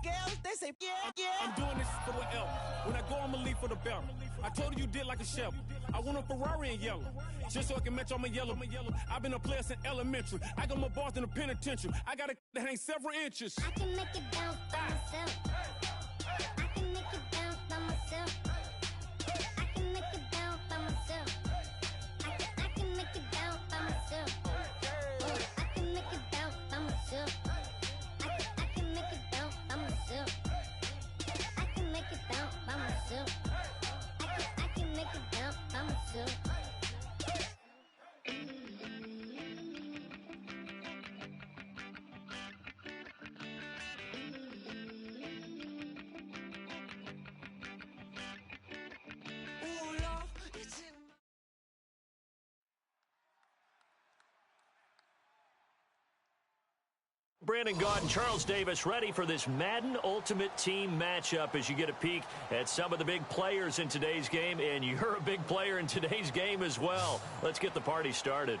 girls, they say, yeah. I'm doing this for the L. When I go, I'ma leave for the bell. I told you did like a chef. I want a Ferrari in yellow, just so I can match all my yellow. I've been a player since elementary. I got more bars than a penitentiary. I got a that hang several inches. I can make it bounce by myself. I can make it bounce by myself. I can make it bounce by myself. I can make it bounce by myself. Oh, I can make it bounce by myself. I can make it bounce by myself. I can make it bounce by myself. I can make it bounce by myself. Brandon Gaud and Charles Davis ready for this Madden Ultimate Team matchup as you get a peek at some of the big players in today's game, and you're a big player in today's game as well. Let's get the party started.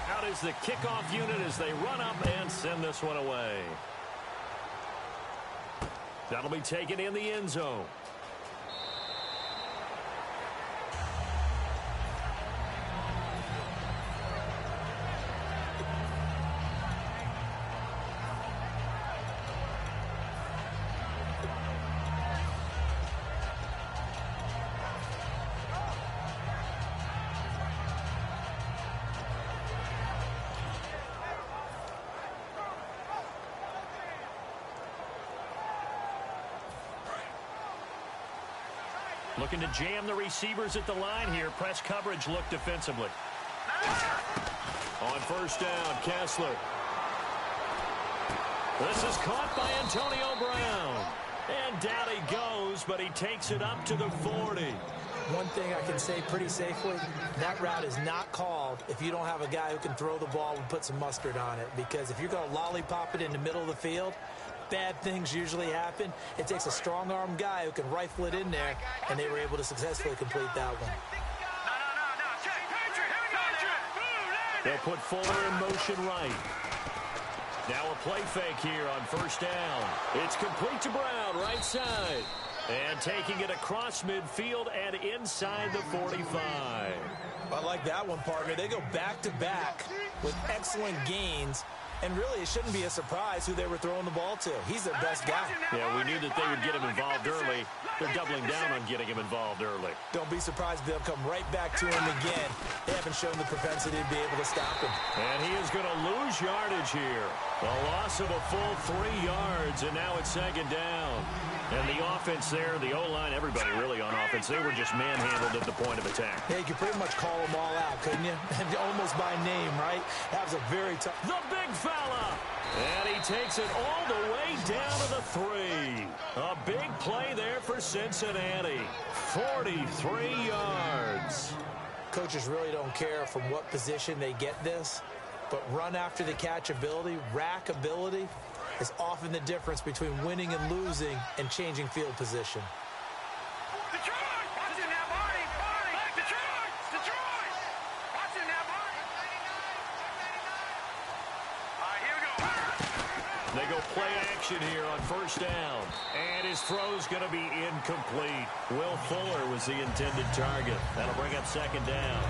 Out is the kickoff unit as they run up and send this one away. That'll be taken in the end zone. Looking to jam the receivers at the line here. Press coverage look defensively. On first down, Kessler. This is caught by Antonio Brown. And down he goes, but he takes it up to the 40. One thing I can say pretty safely, that route is not called if you don't have a guy who can throw the ball and put some mustard on it. Because if you're going to lollipop it in the middle of the field, bad things usually happen. It takes a strong-arm guy who can rifle it in there, and they were able to successfully complete that one. They'll put Fuller in motion right. Now a play fake here on first down. It's complete to Brown, right side. And taking it across midfield and inside the 45. I like that one, partner. They go back-to-back with excellent gains. And really, it shouldn't be a surprise who they were throwing the ball to. He's their best guy. Yeah, we knew that they would get him involved early. They're doubling down on getting him involved early. Don't be surprised if they'll come right back to him again. They haven't shown the propensity to be able to stop him. And he is going to lose yardage here. A loss of a full 3 yards, and now it's second down. And the offense there, the O-line, everybody really on offense, they were just manhandled at the point of attack. Yeah, you could pretty much call them all out, couldn't you? Almost by name, right? That was a very tough... The big fella! And he takes it all the way down to the 3. A big play there for Cincinnati. 43 yards. Coaches really don't care from what position they get this, but run after the catch ability, rack ability, is often the difference between winning and losing and changing field position. They go play action here on first down. And his throw's going to be incomplete. Will Fuller was the intended target. That'll bring up second down.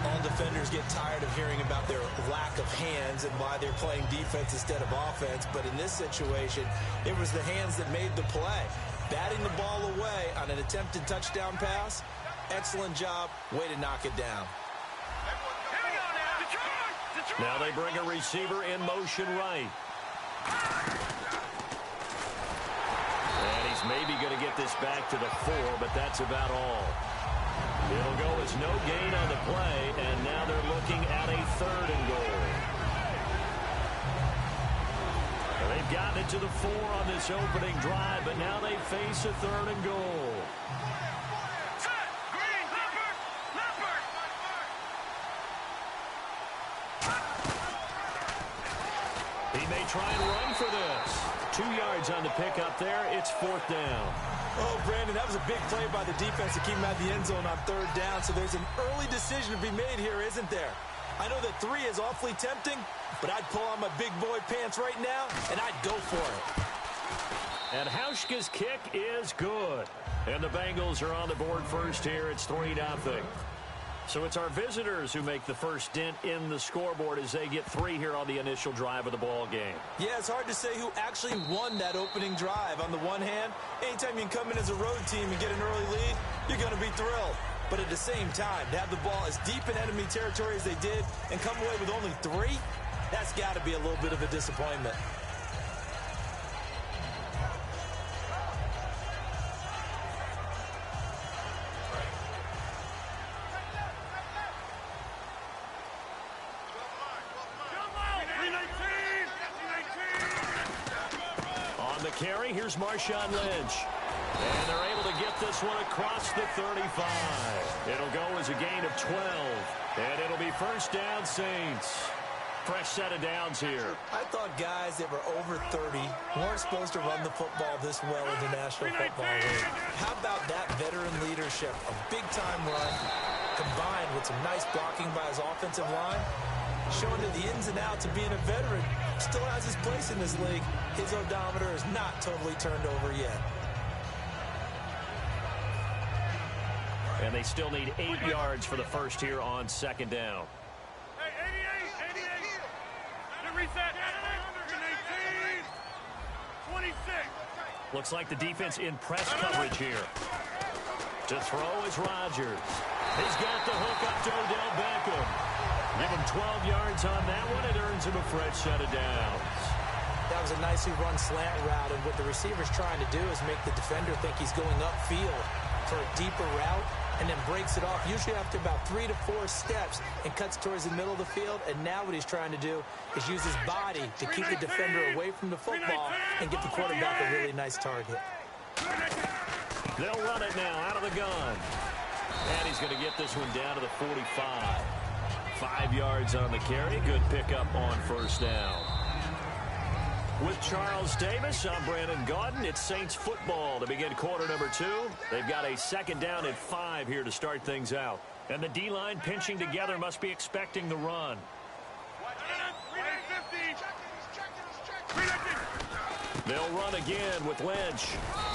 All defenders get tired of hearing about their lack of hands and why they're playing defense instead of offense. But in this situation, it was the hands that made the play. Batting the ball away on an attempted touchdown pass. Excellent job. Way to knock it down. Now they bring a receiver in motion right. And he's maybe going to get this back to the 4, but that's about all. It'll go as no gain on the play, and now they're looking at a 3rd and goal. And they've gotten it to the 4 on this opening drive, but now they face a 3rd and goal. He may try and run for this. 2 yards on the pickup there. It's 4th down. Oh, Brandon, that was a big play by the defense to keep him out of the end zone on 3rd down. So there's an early decision to be made here, isn't there? I know that 3 is awfully tempting, but I'd pull on my big boy pants right now, and I'd go for it. And Hauschka's kick is good. And the Bengals are on the board first here. It's 3-0. So it's our visitors who make the first dent in the scoreboard as they get 3 here on the initial drive of the ball game. Yeah, it's hard to say who actually won that opening drive. On the one hand, anytime you can come in as a road team and get an early lead, you're going to be thrilled. But at the same time, to have the ball as deep in enemy territory as they did and come away with only 3, that's got to be a little bit of a disappointment. Carry, here's Marshawn Lynch. And they're able to get this one across the 35. It'll go as a gain of 12. And it'll be first down, Saints. Fresh set of downs here. I thought guys that were over 30 weren't supposed to run the football this well in the National Football League. How about that veteran leadership? A big-time run combined with some nice blocking by his offensive line. Showing to the ins and outs of being a veteran. Still has his place in this league. His odometer is not totally turned over yet. And they still need 8 yards for the first here on 2nd down. Hey, 88. Reset. 18. 26. Looks like the defense in press coverage here. To throw is Rodgers. He's got the hook up to Odell Beckham. Give him 12 yards on that one. It earns him a fresh set of downs. That was a nicely run slant route, and what the receiver's trying to do is make the defender think he's going upfield for a deeper route, and then breaks it off, usually after about 3 to 4 steps, and cuts towards the middle of the field. And now what he's trying to do is use his body to keep the defender away from the football and get the quarterback a really nice target. They'll run it now out of the gun. And he's going to get this one down to the 45. 5 yards on the carry. Good pickup on first down. With Charles Davis, I'm Brandon Gaudin. It's Saints football to begin quarter number 2. They've got a 2nd down and 5 here to start things out. And the D-line pinching together must be expecting the run. They'll run again with Lynch.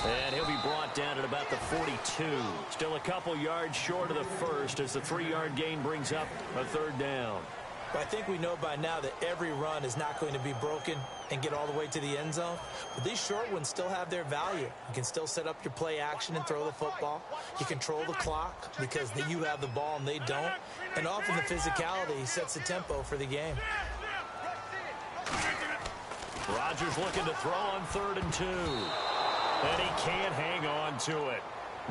And he'll be brought down at about the 42. Still a couple yards short of the first as the 3-yard gain brings up a 3rd down. But I think we know by now that every run is not going to be broken and get all the way to the end zone. But these short ones still have their value. You can still set up your play action and throw the football. You control the clock because you have the ball and they don't. And often the physicality sets the tempo for the game. Rodgers looking to throw on 3rd and 2. And he can't hang on to it.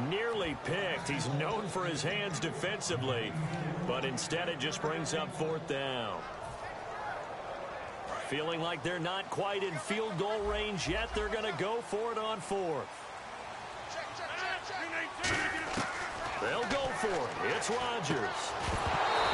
Nearly picked. He's known for his hands defensively. But instead it just brings up 4th down. Feeling like they're not quite in field goal range yet. They're going to go for it on 4th. They'll go for it. It's Rodgers.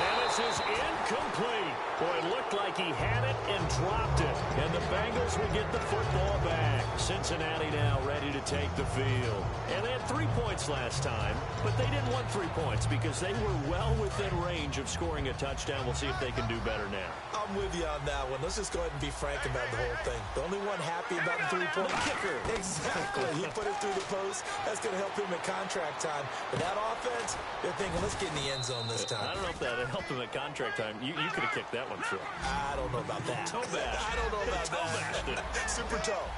And this is incomplete. Boy, it looked like he had it and dropped it. And the Bengals will get the football back. Cincinnati now ready to take the field. And they had 3 points last time, but they didn't want 3 points because they were well within range of scoring a touchdown. We'll see if they can do better now. I'm with you on that one. Let's just go ahead and be frank about the whole thing. The only one happy about the 3-point kicker. Exactly. He put it through the post. That's going to help him at contract time. But that offense, they're thinking, let's get in the end zone this time. I don't know if that helped him at contract time. You could have kicked that one through. I don't know about that. Toe bash. I don't know about that. Super toe.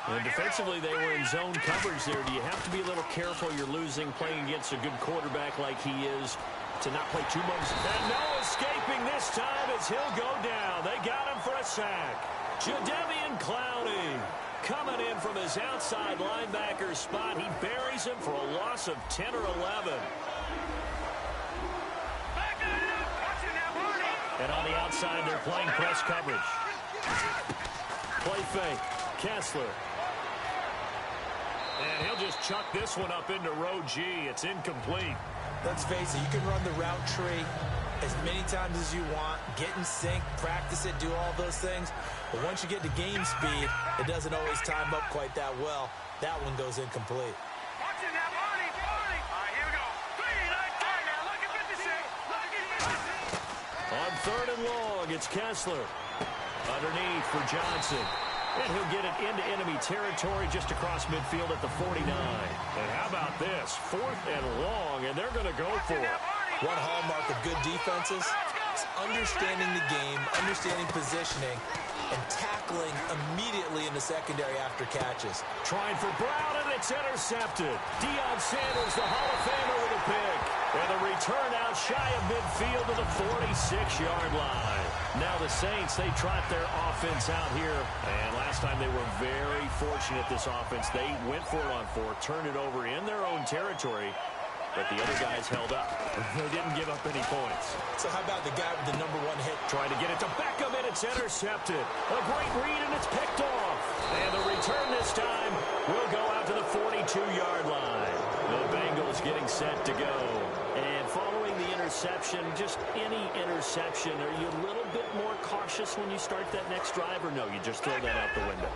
And defensively, they were in zone coverage there. Do you have to be a little careful? You're losing, playing against a good quarterback like he is, to not play too much. And no escaping this time as he'll go down. They got him for a sack. Jadeveon Clowney coming in from his outside linebacker spot. He buries him for a loss of 10 or 11. And on the outside, they're playing press coverage. Play fake. Kessler. And he'll just chuck this one up into row G. It's incomplete. Let's face it, you can run the route tree as many times as you want, get in sync, practice it, do all those things. But once you get to game speed, it doesn't always time up quite that well. That one goes incomplete. Watching that, Marty. All right, here we go. 3-9-10 now. Look at 56. On 3rd and long, it's Kessler. Underneath for Johnson. And he'll get it into enemy territory just across midfield at the 49. And how about this? 4th and long, and they're going to go for it. One hallmark of good defenses is understanding the game, understanding positioning, and tackling immediately in the secondary after catches. Trying for Brown, and it's intercepted. Deion Sanders, the Hall of Famer, with a pick. And a return out shy of midfield to the 46-yard line. Now the Saints, they trot their offense out here. And last time they were very fortunate, this offense. They went for it on 4, turned it over in their own territory. But the other guys held up. They didn't give up any points. So how about the guy with the #1 hit? Trying to get it to Beckham, and it's intercepted. A great read, and it's picked off. And the return this time will go out to the 42-yard line. The Bengals getting set to go. And following the interception, just any interception, are you a little bit more cautious when you start that next drive, or no, you just throw that out the window?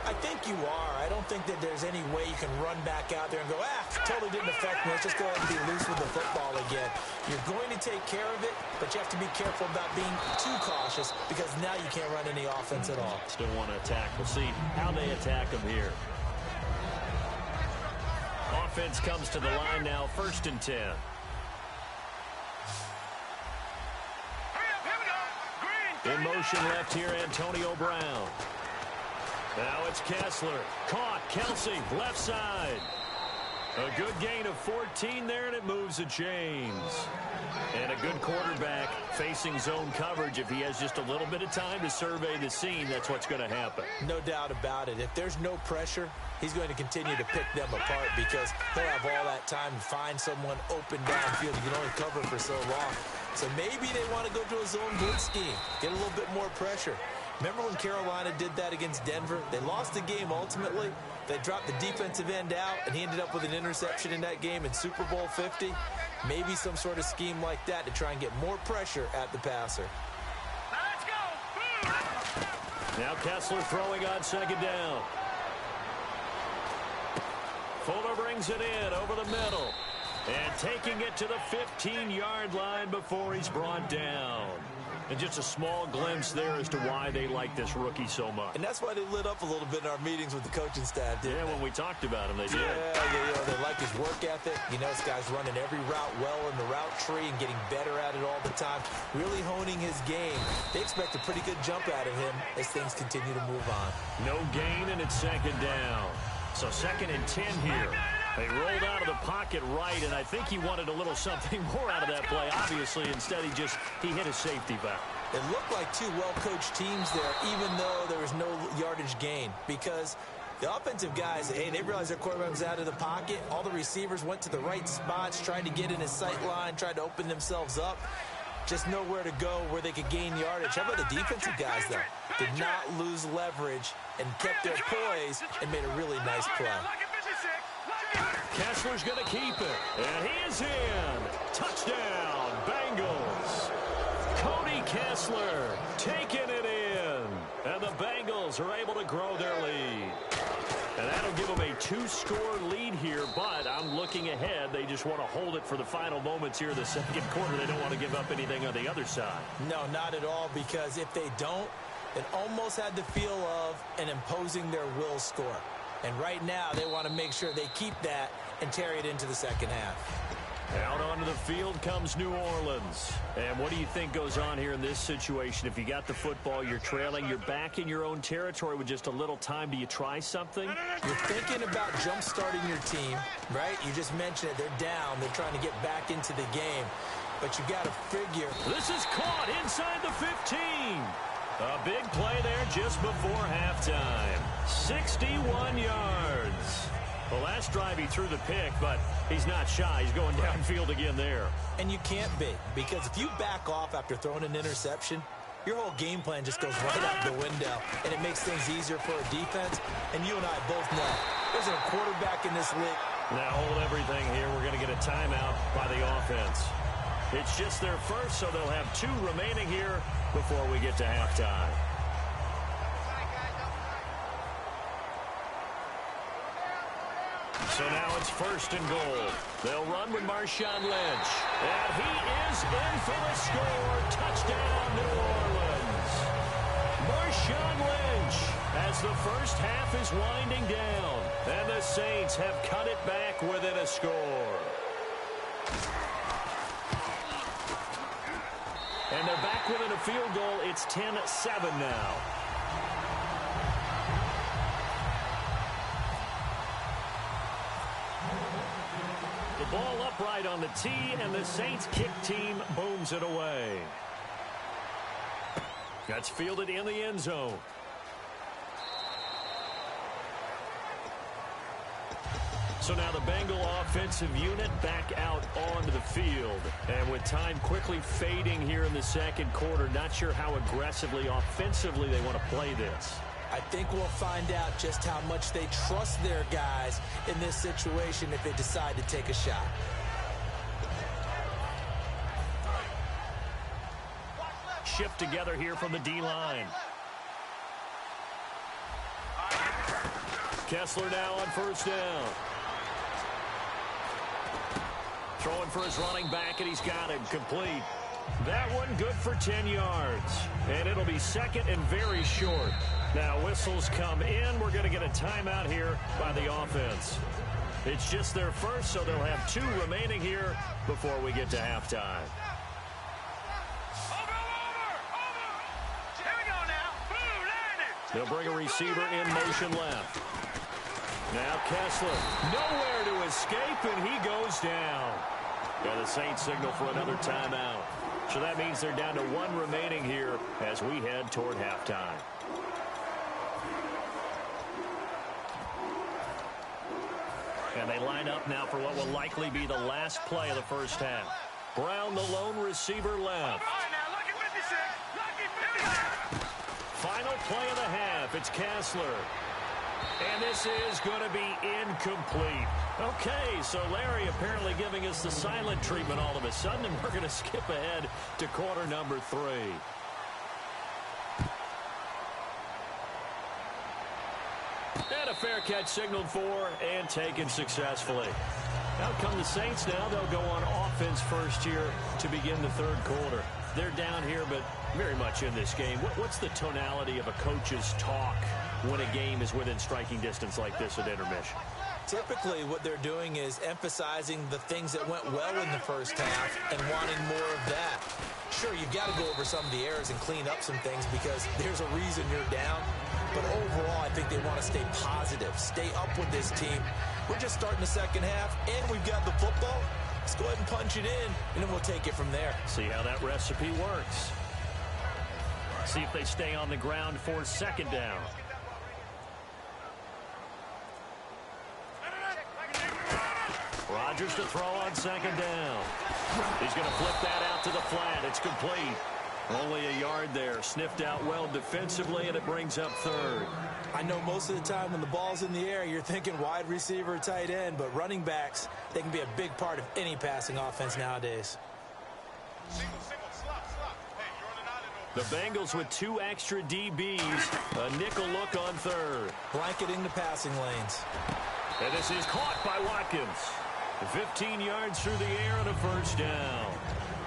I think you are. I don't think that there's any way you can run back out there and go, totally didn't affect me. Let's just go ahead and be loose with the football again. You're going to take care of it, but you have to be careful about being too cautious because now you can't run any offense at all. Still want to attack. We'll see how they attack them here. Offense comes to the line now, 1st and 10. In motion left here, Antonio Brown. Now it's Kessler. Caught. Kelsey, left side. A good gain of 14 there, and it moves to James. And a good quarterback facing zone coverage. If he has just a little bit of time to survey the scene, that's what's going to happen. No doubt about it. If there's no pressure, he's going to continue to pick them apart because he'll have all that time to find someone open downfield. You can only cover for so long. So maybe they want to go to a zone blitz scheme, get a little bit more pressure. Remember when Carolina did that against Denver? They lost the game ultimately. They dropped the defensive end out, and he ended up with an interception in that game in Super Bowl 50. Maybe some sort of scheme like that to try and get more pressure at the passer. Let's go. Now Kessler throwing on 2nd down. Fuller brings it in over the middle. And taking it to the 15-yard line before he's brought down. And just a small glimpse there as to why they like this rookie so much. And that's why they lit up a little bit in our meetings with the coaching staff, didn't they? When we talked about him, they did. Yeah, they like his work ethic. You know, this guy's running every route well in the route tree and getting better at it all the time, really honing his game. They expect a pretty good jump out of him as things continue to move on. No gain, and it's 2nd down. So 2nd and 10 here. They rolled out of the pocket right, and I think he wanted a little something more out of that play. Obviously, instead, he hit a safety back. It looked like two well-coached teams there, even though there was no yardage gain, because the offensive guys, hey, they realized their quarterback was out of the pocket. All the receivers went to the right spots, tried to get in his sight line, tried to open themselves up. Just nowhere to go where they could gain yardage. How about the defensive guys, though? Did not lose leverage and kept their poise and made a really nice play. Kessler's going to keep it, and he is in. Touchdown, Bengals. Cody Kessler taking it in, and the Bengals are able to grow their lead. And that'll give them a 2-score lead here, but I'm looking ahead. They just want to hold it for the final moments here in the 2nd quarter. They don't want to give up anything on the other side. No, not at all, because if they don't, it almost had the feel of an imposing their will score. And right now, they want to make sure they keep that and carry it into the 2nd half. Out onto the field comes New Orleans. And what do you think goes on here in this situation? If you got the football, you're trailing, you're back in your own territory with just a little time. Do you try something? You're thinking about jump-starting your team, right? You just mentioned it. They're down. They're trying to get back into the game. But you got to figure. This is caught inside the 15. A big play there just before halftime. 61 yards. The last drive he threw the pick, but he's not shy. He's going downfield again there. And you can't be, because if you back off after throwing an interception, your whole game plan just goes right out the window, and it makes things easier for a defense. And you and I both know there's a quarterback in this league. Now hold everything here. We're going to get a timeout by the offense. It's just their first, so they'll have 2 remaining here before we get to halftime. So now it's 1st and goal. They'll run with Marshawn Lynch. And he is in for the score. Touchdown, New Orleans. Marshawn Lynch as the first half is winding down. And the Saints have cut it back within a score. And they're back within a field goal. It's 10-7 now. The ball upright on the tee, and the Saints kick team booms it away. That's fielded in the end zone. So now the Bengal offensive unit back out onto the field. And with time quickly fading here in the second quarter, not sure how aggressively, offensively they want to play this. I think we'll find out just how much they trust their guys in this situation if they decide to take a shot. Shift together here from the D-line. Kessler now on 1st down. Throwing for his running back, and he's got it complete. That one good for 10 yards. And it'll be 2nd and very short. Now whistles come in. We're going to get a timeout here by the offense. It's just their first, so they'll have 2 remaining here before we get to halftime. Here we go now. Boom, landed. They'll bring a receiver in motion left. Now Kessler, nowhere to escape, and he goes down. Yeah, the Saints signal for another timeout. So that means they're down to 1 remaining here as we head toward halftime. And they line up now for what will likely be the last play of the first half. Brown, the lone receiver, left. All right, now, lucky 56. Lucky 56. Final play of the half. It's Kessler. And this is going to be incomplete. Okay, so Larry apparently giving us the silent treatment all of a sudden, and we're going to skip ahead to quarter number 3. And a fair catch signaled for and taken successfully. Out come the Saints now. They'll go on offense first here to begin the 3rd quarter. They're down here, but very much in this game. What's the tonality of a coach's talk when a game is within striking distance like this at intermission? Typically, what they're doing is emphasizing the things that went well in the first half and wanting more of that. Sure, you've got to go over some of the errors and clean up some things because there's a reason you're down. But overall, I think they want to stay positive, stay up with this team. We're just starting the second half, and we've got the football. Let's go ahead and punch it in, and then we'll take it from there. See how that recipe works. See if they stay on the ground for 2nd down. Rodgers to throw on 2nd down. He's going to flip that out to the flat. It's complete. Only a yard there. Sniffed out well defensively, and it brings up 3rd. I know most of the time when the ball's in the air, you're thinking wide receiver, tight end, but running backs, they can be a big part of any passing offense nowadays. The Bengals with 2 extra DBs. A nickel look on 3rd. Blanketing the passing lanes. And this is caught by Watkins. 15 yards through the air and a 1st down.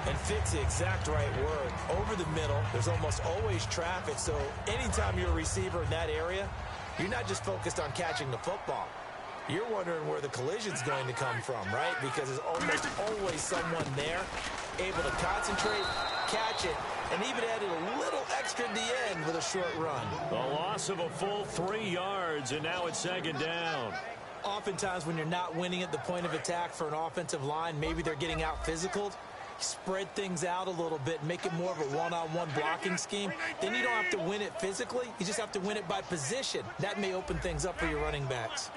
And fit's the exact right word. Over the middle, there's almost always traffic, so anytime you're a receiver in that area, you're not just focused on catching the football. You're wondering where the collision's going to come from, right? Because there's almost always someone there able to concentrate, catch it, and even added a little extra at the end with a short run. A loss of a full 3 yards, and now it's 2nd down. Oftentimes when you're not winning at the point of attack for an offensive line, maybe they're getting out physical. Spread things out a little bit, make it more of a one-on-one blocking scheme. Then you don't have to win it physically. You just have to win it by position. That may open things up for your running backs.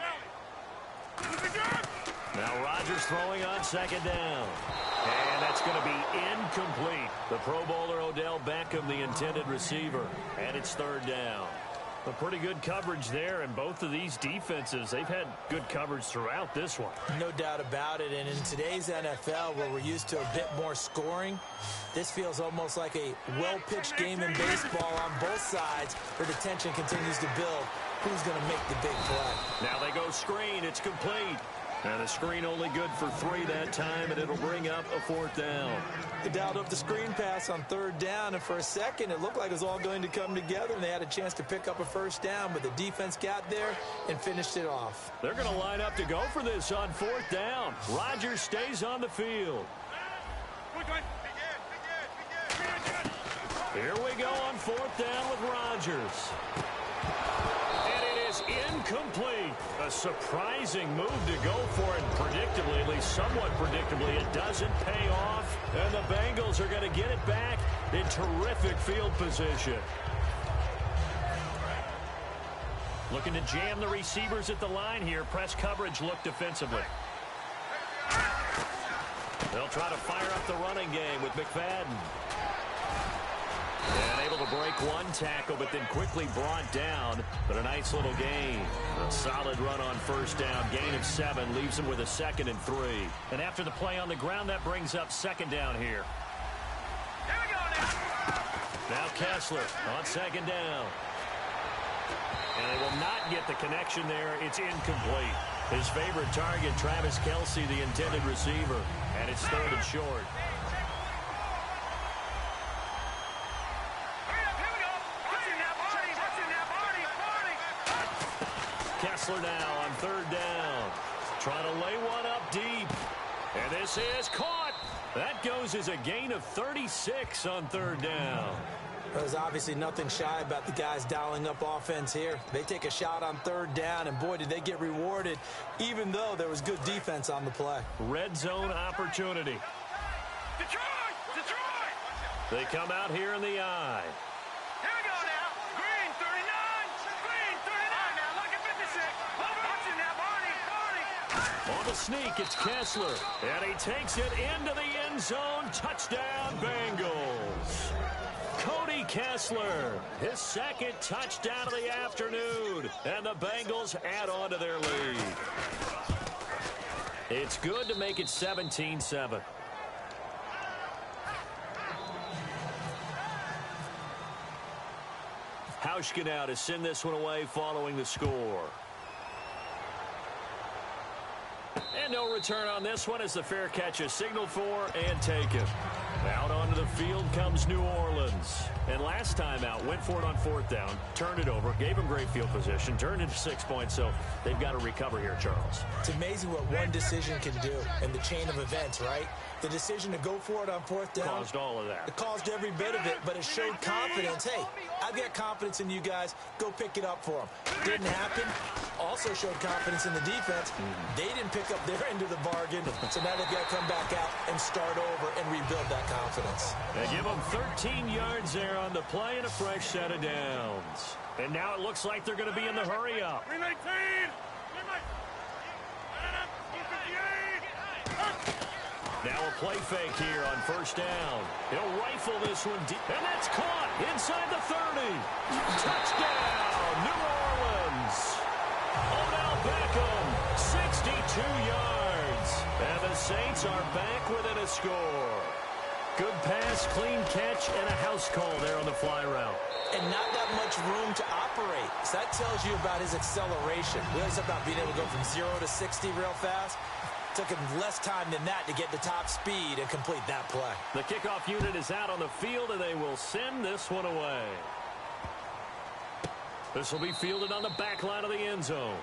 Now Rodgers throwing on 2nd down. And that's going to be incomplete. The Pro Bowler Odell Beckham, the intended receiver. And it's 3rd down. A pretty good coverage there, and both of these defenses, they've had good coverage throughout this one. No doubt about it, and in today's NFL, where we're used to a bit more scoring, this feels almost like a well-pitched game in baseball on both sides, where the tension continues to build. Who's going to make the big play? Now they go screen. It's complete. And the screen only good for 3 that time, and it'll bring up a 4th down. They dialed up the screen pass on 3rd down, and for a second, it looked like it was all going to come together, and they had a chance to pick up a 1st down, but the defense got there and finished it off. They're going to line up to go for this on 4th down. Rodgers stays on the field. Here we go on 4th down with Rodgers. Incomplete. A surprising move to go for it. Predictably, at least somewhat predictably, it doesn't pay off. And the Bengals are going to get it back in terrific field position. Looking to jam the receivers at the line here. Press coverage look defensively. They'll try to fire up the running game with McFadden. And able to break one tackle, but then quickly brought down. But a nice little gain. A solid run on 1st down. Gain of 7 leaves him with a 2nd and 3. And after the play on the ground, that brings up 2nd down here. Here we go now. Now Kessler on 2nd down. And they will not get the connection there. It's incomplete. His favorite target, Travis Kelce, the intended receiver. And it's 3rd and short. Kessler now on 3rd down. Trying to lay one up deep. And this is caught. That goes as a gain of 36 on 3rd down. There's obviously nothing shy about the guys dialing up offense here. They take a shot on 3rd down, and boy, did they get rewarded, even though there was good defense on the play. Red zone opportunity. Detroit! Detroit! They come out here in the eye. Here we go now. Green 39. Green 39. Now look at 56. Watch it now, Barney. On the sneak, it's Kessler. And he takes it into the end zone. Touchdown, Bengals. Cody Kessler, his 2nd touchdown of the afternoon. And the Bengals add on to their lead. It's good to make it 17-7. Hauschka now to send this one away following the score. And no return on this one as the fair catch is signaled for and taken. Out onto the field comes New Orleans. And last time out, went for it on 4th down, turned it over, gave them great field position, turned it to 6 points, so they've got to recover here, Charles. It's amazing what one decision can do in the chain of events, right? The decision to go for it on 4th down. Caused all of that. It caused every bit of it, but it showed confidence. Hey, I've got confidence in you guys. Go pick it up for them. Didn't happen. Also showed confidence in the defense. They didn't pick up their end of the bargain, so now they've got to come back out and start over and rebuild that confidence. They give them 13 yards there on the play and a fresh set of downs. And now it looks like they're going to be in the hurry-up. Now a play fake here on 1st down. He'll rifle this one deep, and that's caught inside the 30. Touchdown, New Orleans. Odell Beckham, 62 yards. And the Saints are back within a score. Good pass, clean catch, and a house call there on the fly route. And not that much room to operate. So that tells you about his acceleration. We always talk about being able to go from 0 to 60 real fast. Took him less time than that to get to top speed and complete that play. The kickoff unit is out on the field, and they will send this one away. This will be fielded on the back line of the end zone.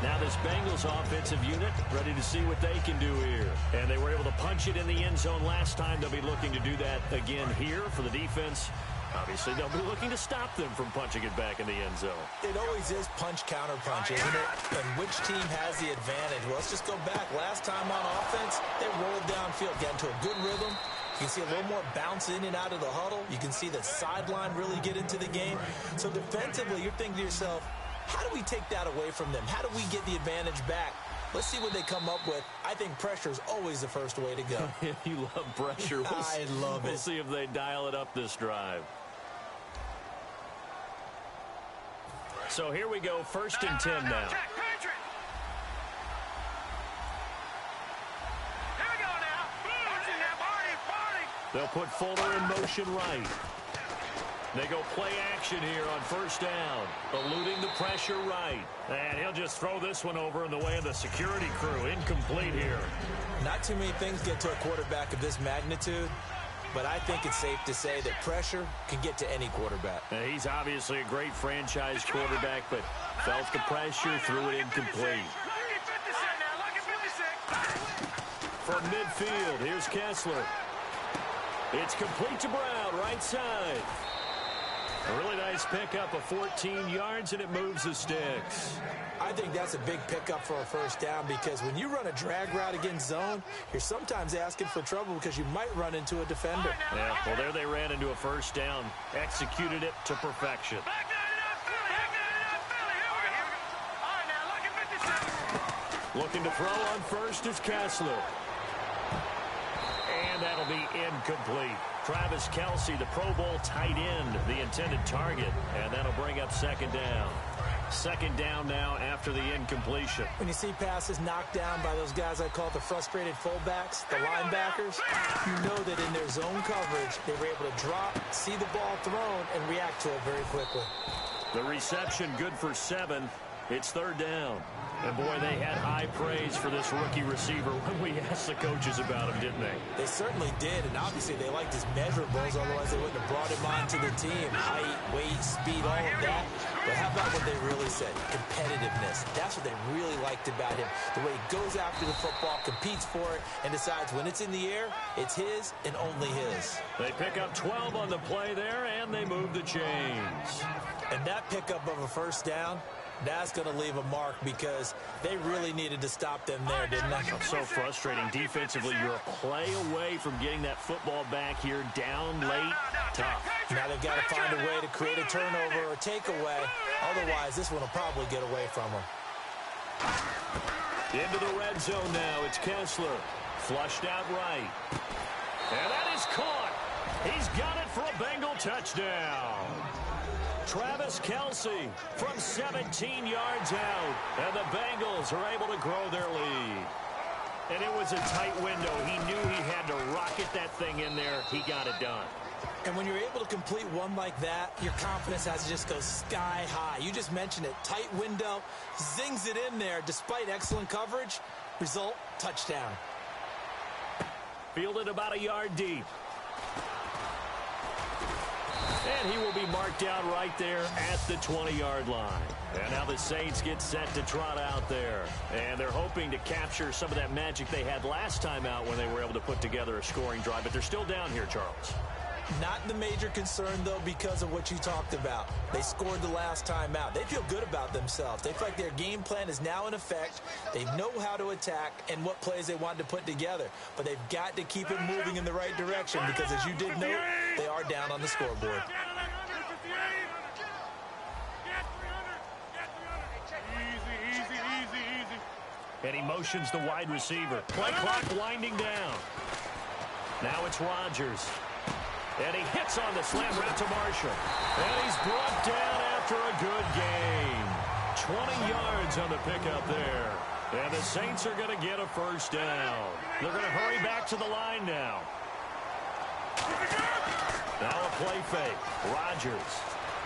Now this Bengals offensive unit ready to see what they can do here. And they were able to punch it in the end zone last time. They'll be looking to do that again here for the defense. Obviously, they'll be looking to stop them from punching it back in the end zone. It always is punch-counter-punch, isn't it? And which team has the advantage? Well, let's just go back. Last time on offense, they rolled downfield, got into a good rhythm. You can see a little more bounce in and out of the huddle. You can see the sideline really get into the game. So defensively, you're thinking to yourself, how do we take that away from them? How do we get the advantage back? Let's see what they come up with. I think pressure is always the first way to go. You love pressure. I love it. We'll see if they dial it up this drive. So here we go, 1st and 10 now. Jack Patrick. Here we go now. Watching that body. They'll put Fuller in motion right. They go play action here on 1st down, eluding the pressure right. And he'll just throw this one over in the way of the security crew. Incomplete here. Not too many things get to a quarterback of this magnitude, but I think it's safe to say that pressure can get to any quarterback. He's obviously a great franchise quarterback, but felt the pressure, threw it incomplete. Lucky 56 now. Lucky 56. From midfield, here's Kessler. It's complete to Brown, right side. A really nice pickup of 14 yards, and it moves the sticks. I think that's a big pickup for a 1st down because when you run a drag route against zone, you're sometimes asking for trouble because you might run into a defender. Yeah, well, there they ran into a 1st down. Executed it to perfection. Back down it up, Philly. Back down it up, Philly. Here we go. All right, now, lucky 56. Looking to throw on 1st is Kessler. And that'll be incomplete. Travis Kelce, the Pro Bowl tight end, the intended target. And that'll bring up 2nd down. 2nd down now after the incompletion. When you see passes knocked down by those guys I call the frustrated fullbacks, the linebackers, you know that in their zone coverage, they were able to drop, see the ball thrown, and react to it very quickly. The reception good for 7. It's 3rd down. And, boy, they had high praise for this rookie receiver when we asked the coaches about him, didn't they? They certainly did, and obviously they liked his measurables, otherwise they wouldn't have brought him onto the team. Height, weight, speed, all of that. But how about what they really said? Competitiveness. That's what they really liked about him. The way he goes after the football, competes for it, and decides when it's in the air, it's his and only his. They pick up 12 on the play there, and they move the chains. And that pickup of a 1st down, that's going to leave a mark because they really needed to stop them there, didn't they? So frustrating. Defensively, you're a play away from getting that football back here down late. Tough. Now they've got to find a way to create a turnover or takeaway. Otherwise, this one will probably get away from them. Into the red zone now. It's Kessler. Flushed out right. And that is caught. He's got it for a Bengal touchdown. Travis Kelce from 17 yards out. And the Bengals are able to grow their lead. And it was a tight window. He knew he had to rocket that thing in there. He got it done. And when you're able to complete one like that, your confidence has to just go sky high. You just mentioned it. Tight window, zings it in there despite excellent coverage. Result, touchdown. Fielded about a yard deep. And he will be marked down right there at the 20-yard line. And now the Saints get set to trot out there. And they're hoping to capture some of that magic they had last time out when they were able to put together a scoring drive. But they're still down here, Charles. Not the major concern, though, because of what you talked about. They scored the last time out. They feel good about themselves. They feel like their game plan is now in effect. They know how to attack and what plays they want to put together. But they've got to keep it moving in the right direction because, as you did note, they are down on the scoreboard. And he motions the wide receiver. Play clock winding down. Now it's Rodgers. And he hits on the slam route to Marshall. And he's brought down after a good game. 20 yards on the pickup there. And the Saints are going to get a 1st down. They're going to hurry back to the line now. Now a play fake. Rodgers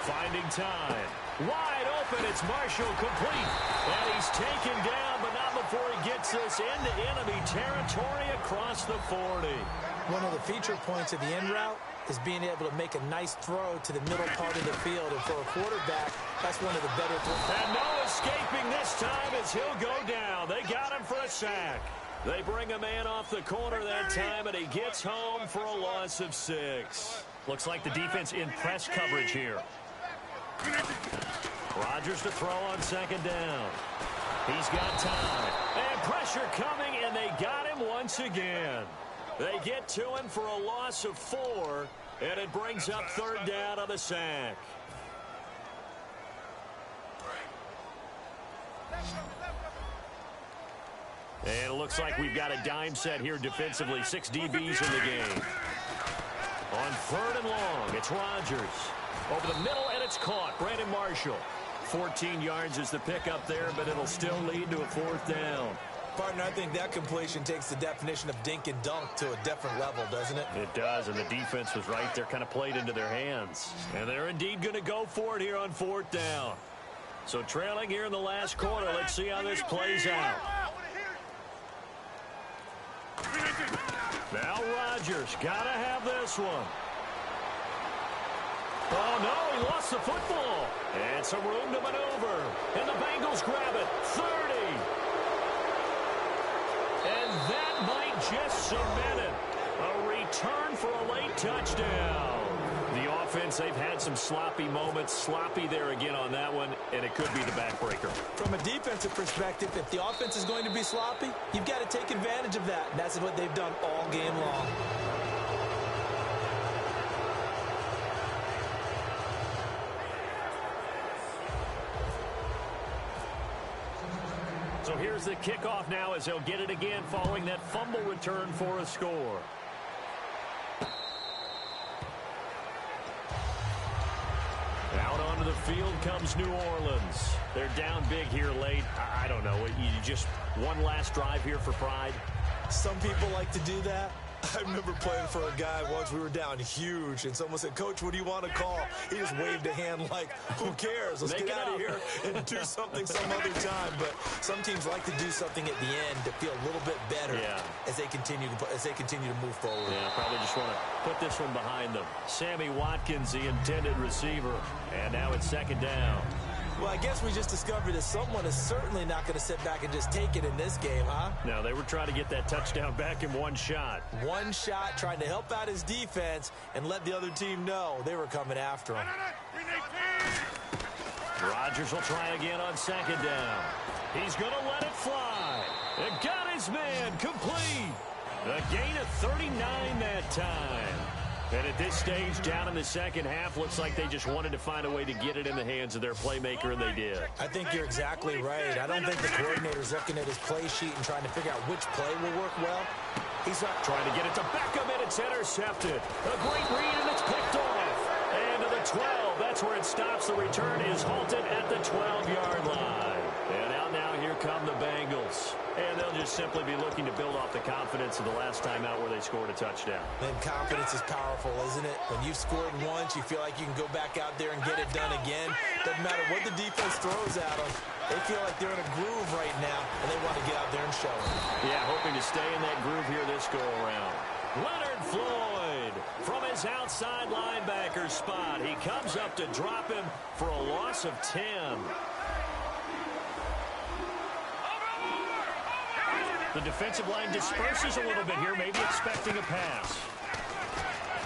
finding time. Wide open. It's Marshall complete. And he's taken down, but not before he gets this into enemy territory across the 40. One of the feature points of the end route is being able to make a nice throw to the middle part of the field. And for a quarterback, that's one of the better throws. And no escaping this time as he'll go down. They got him for a sack. They bring a man off the corner that time, and he gets home for a loss of 6. Looks like the defense in press coverage here. Rodgers to throw on 2nd down. He's got time. And pressure coming, and they got him once again. They get to him for a loss of 4, and it brings up 3rd down on the sack. And it looks like we've got a dime set here defensively. 6 DBs in the game. On 3rd and long, it's Rodgers. Over the middle, and it's caught. Brandon Marshall 14 yards is the pickup there, but it'll still lead to a 4th down. Partner, I think that completion takes the definition of dink and dunk to a different level, doesn't it? It does, and the defense was right there, kind of played into their hands. And they're indeed going to go for it here on 4th down. So trailing here in the last quarter. Let's see how this plays out. Now Rodgers got to have this one. Oh, no, he lost the football. And some room to maneuver. And the Bengals grab it. 30. And that might just cement it. A return for a late touchdown. The offense, they've had some sloppy moments. Sloppy there again on that one, and it could be the backbreaker. From a defensive perspective, if the offense is going to be sloppy, you've got to take advantage of that. And that's what they've done all game long. So here's the kickoff now as they'll get it again following that fumble return for a score. Out onto the field comes New Orleans. They're down big here late. I don't know. You just one last drive here for pride? Some people like to do that. I remember playing for a guy once. We were down huge, and someone said, "Coach, what do you want to call?" He just waved a hand like, "Who cares? Let's get out of here and do something some other time." But some teams like to do something at the end to feel a little bit better as they continue to move forward. Yeah, probably just want to put this one behind them. Sammy Watkins, the intended receiver, and now it's 2nd down. Well, I guess we just discovered that someone is certainly not going to sit back and just take it in this game, huh? No, they were trying to get that touchdown back in one shot. One shot, trying to help out his defense and let the other team know they were coming after him. Rodgers will try again on 2nd down. He's going to let it fly. And got his man complete. A gain of 39 that time. And at this stage, down in the second half, looks like they just wanted to find a way to get it in the hands of their playmaker, and they did. I think you're exactly right. I don't think the coordinator's looking at his play sheet and trying to figure out which play will work well. He's not trying to get it to Beckham, and it's intercepted. A great read, and it's picked off. And to the 12. That's where it stops. The return is halted at the 12-yard line. And out now, here come the Bengals. And they'll just simply be looking to build off the confidence of the last time out where they scored a touchdown. And confidence is powerful, isn't it? When you've scored once, you feel like you can go back out there and get it done again. Doesn't matter what the defense throws at them. They feel like they're in a groove right now, and they want to get out there and show it. Yeah, hoping to stay in that groove here this go-around. Leonard Floyd from his outside linebacker spot. He comes up to drop him for a loss of 10. The defensive line disperses a little bit here, maybe expecting a pass.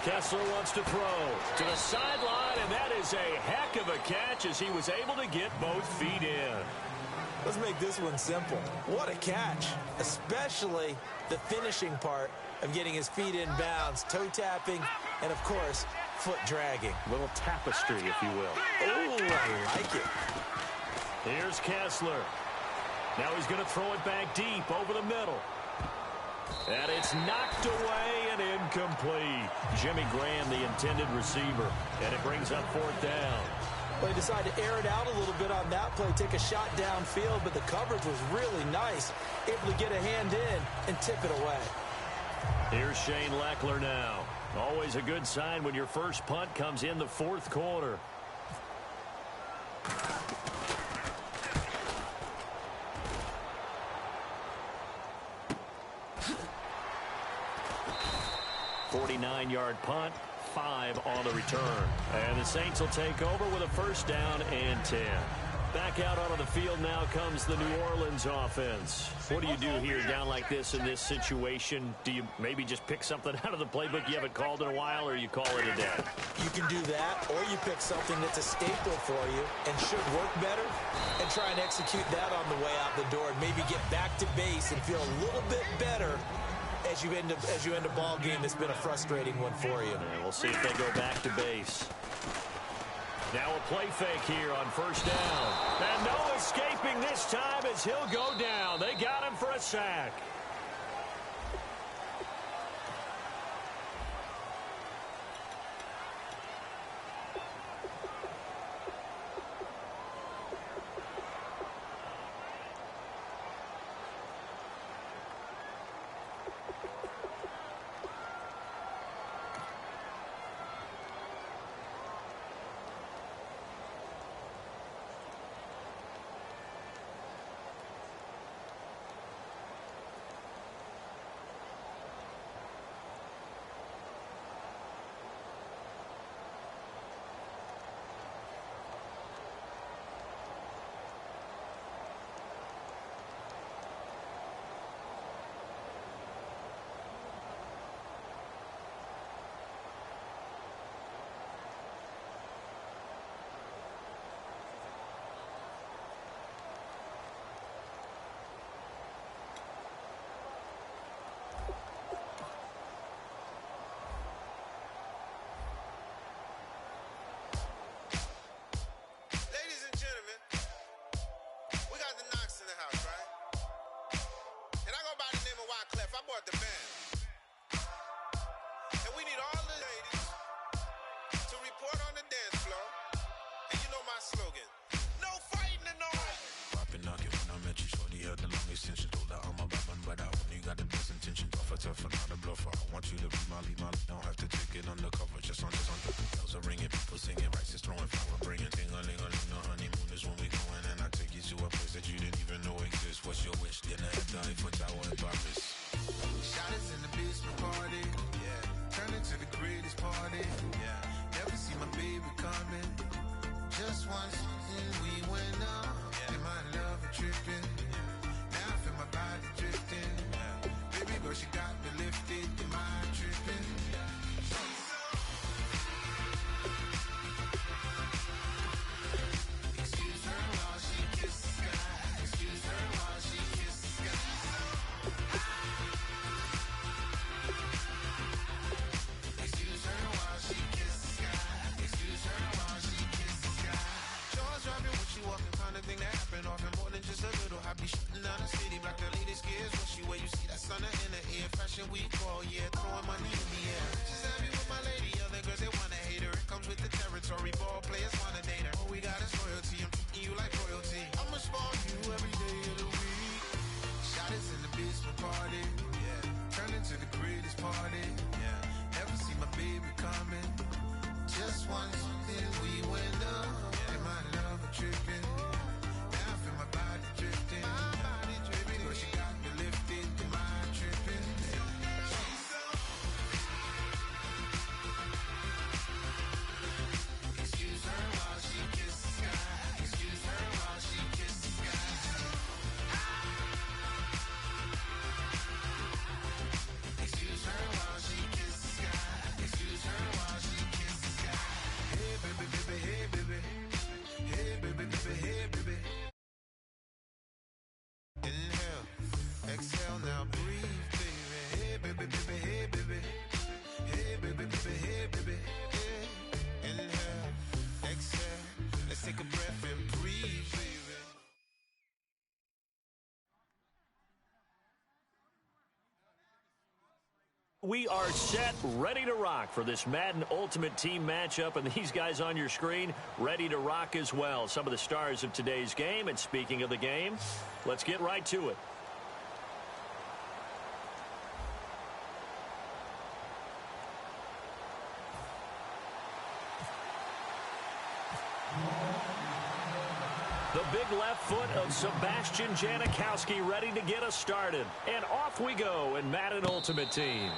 Kessler wants to throw to the sideline, and that is a heck of a catch as he was able to get both feet in. Let's make this one simple. What a catch, especially the finishing part of getting his feet in bounds, toe tapping, and, of course, foot dragging. A little tapestry, if you will. Oh, I like it. Here's Kessler. Now he's going to throw it back deep over the middle. And it's knocked away and incomplete. Jimmy Graham, the intended receiver. And it brings up 4th down. Well, he decided to air it out a little bit on that play, take a shot downfield, but the coverage was really nice. Able to get a hand in and tip it away. Here's Shane Leckler now. Always a good sign when your first punt comes in the 4th quarter. Yard punt, 5 on the return. And the Saints will take over with a 1st down and 10. Back out onto the field now comes the New Orleans offense. What do you do here down like this in this situation? Do you maybe just pick something out of the playbook you haven't called in a while, or you call it a day? You can do that, or you pick something that's a staple for you and should work better and try and execute that on the way out the door and maybe get back to base and feel a little bit better as you end a ball game that's been a frustrating one for you. And we'll see if they go back to base. Now a play fake here on 1st down. And no escaping this time as he'll go down. They got him for a sack. Wyclef. I bought the band. And we need all the ladies to report on the dance floor. And you know my slogan. No fighting in the home. Poppin' knockin' when I met you, shorty had the long extension. Told her I'm a Batman, but I only got the best intention. Tougher, not a bluffer. I want you to be my lead. Don't have to take it undercover. Just on. Bells are ringing, people singing, rice is throwing, flower bringing. Ting-a-ling-a-ling, the honeymoon is when we going. And I take you to a place that you didn't even know exists. What's your wish? Dinner at the Eiffel Tower in Paris. Shot is in the basement party. Yeah. Turn it to the greatest party. Yeah. Never see my baby coming. Just once, and we went up. Yeah. And my love a tripping. Yeah. Now I feel my body drifting. Yeah. Baby girl, she got me lifted. Your mind tripping. Yeah. Excuse her while she kisses the sky. Excuse her while she kisses the sky. Excuse her while she kisses the sky. Excuse her while she kisses the sky. Jaws dropping when she walking, kind of thing that happen often. More than just a little happy shooting down the city. Black the latest gears when she wear. You see that sun in the air. Fashion week all year, throwing money in the air. She's happy with my lady. Other girls they wanna hate her. It comes with the territory. Ball players wanna date her. All we got is loyalty. I'm treating you like royalty. I'ma spoil you every day of the week. Shot is in the basement party. Yeah. Turn into the greatest party. Yeah. Never see my baby coming. Just once, then we went up. Yeah. And my love a tripping. Now I feel my body drifting. My body dripping. Girl, she got me lifted. The mind tripping. Excuse her while she kisses the sky. Excuse her while she kisses the sky. Excuse her while she kisses the sky. Excuse her while she kisses the sky. Hey baby, baby, hey baby. Hey baby, baby, hey baby. Inhale, exhale, now breathe, baby. Hey baby, baby, hey baby. Hey baby, baby, hey baby. Hey. Inhale, exhale. Let's take a breath and breathe, baby. We are set, ready to rock for this Madden Ultimate Team matchup, and these guys on your screen ready to rock as well. Some of the stars of today's game, and speaking of the game, let's get right to it. The big left foot of Sebastian Janikowski ready to get us started. And off we go in Madden Ultimate Team.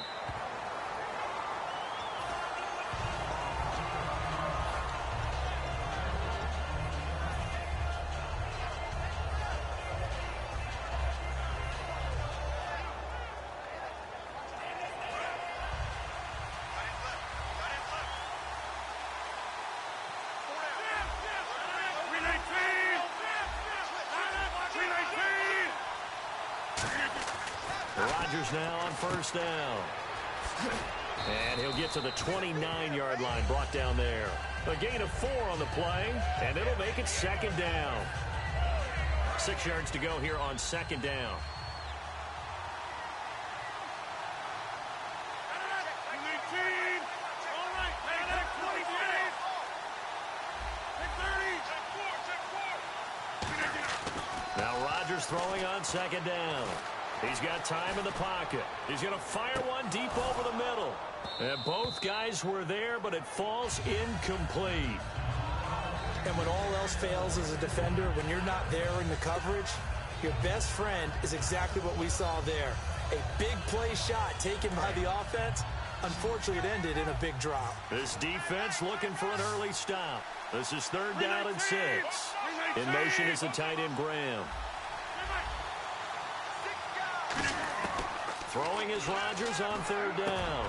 Rodgers now on first down. And he'll get to the 29-yard line, brought down there. A gain of 4 on the play, and it'll make it second down. 6 yards to go here on second down. Now Rodgers throwing on second down. He's got time in the pocket. He's going to fire one deep over the middle. And both guys were there, but it falls incomplete. And when all else fails as a defender, when you're not there in the coverage, your best friend is exactly what we saw there. A big play shot taken by the offense. Unfortunately, it ended in a big drop. This defense looking for an early stop. This is third down and 6. In motion is the tight end, Graham. Throwing is Rodgers on third down.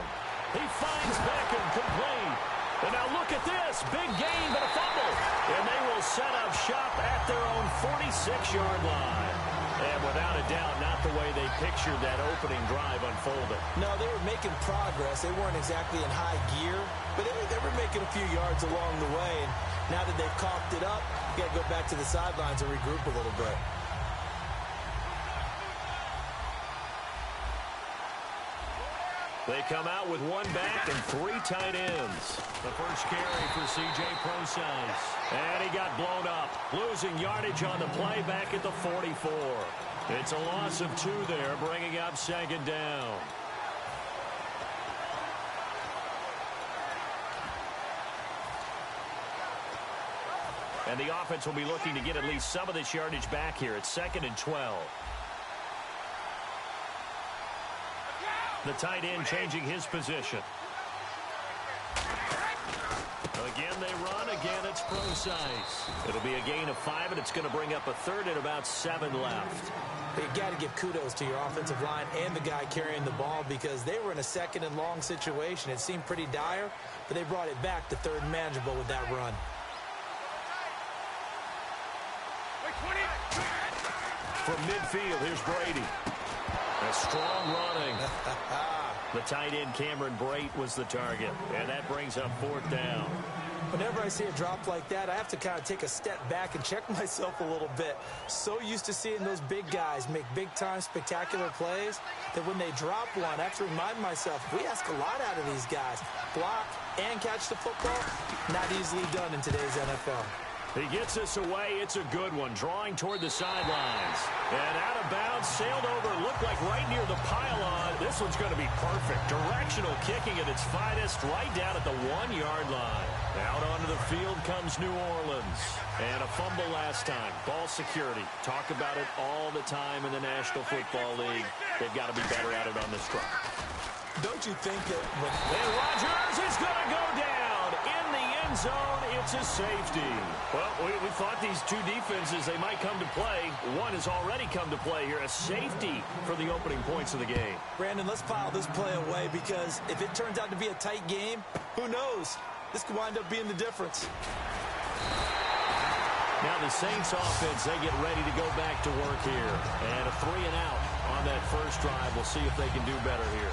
He finds Beckham complete. And now look at this. Big gain, but a fumble. And they will set up shop at their own 46-yard line. And without a doubt, not the way they pictured that opening drive unfolded. No, they were making progress. They weren't exactly in high gear, but they were making a few yards along the way. And now that they've coughed it up, you got to go back to the sidelines and regroup a little bit. They come out with one back and 3 tight ends. The first carry for C.J. Prosise. And he got blown up. Losing yardage on the play back at the 44. It's a loss of 2 there, bringing up 2nd down. And the offense will be looking to get at least some of this yardage back here. It's 2nd and 12. The tight end changing his position. Again, they run. Again, it's Prosise. It'll be a gain of 5, and it's going to bring up a 3rd and about 7 left. You got to give kudos to your offensive line and the guy carrying the ball because they were in a 2nd and long situation. It seemed pretty dire, but they brought it back to 3rd and manageable with that run. From midfield, here's Brady. A strong running. The tight end, Cameron Brate, was the target. And that brings up 4th down. Whenever I see a drop like that, I have to kind of take a step back and check myself a little bit. So used to seeing those big guys make big-time spectacular plays that when they drop one, I have to remind myself, we ask a lot out of these guys. Block and catch the football, not easily done in today's NFL. He gets us away. It's a good one. Drawing toward the sidelines. And out of bounds, sailed over. Looked like right near the pylon. This one's going to be perfect. Directional kicking at its finest right down at the 1-yard line. Out onto the field comes New Orleans. And a fumble last time. Ball security. Talk about it all the time in the National Football League. They've got to be better at it on this drive. Don't you think that when... And Rodgers is going to go down in the end zone. It's a safety. Well, we thought these 2 defenses, they might come to play. One has already come to play here. A safety for the opening points of the game. Brandon, let's file this play away because if it turns out to be a tight game, who knows? This could wind up being the difference. Now the Saints offense, they get ready to go back to work here. And a 3 and out on that first drive. We'll see if they can do better here.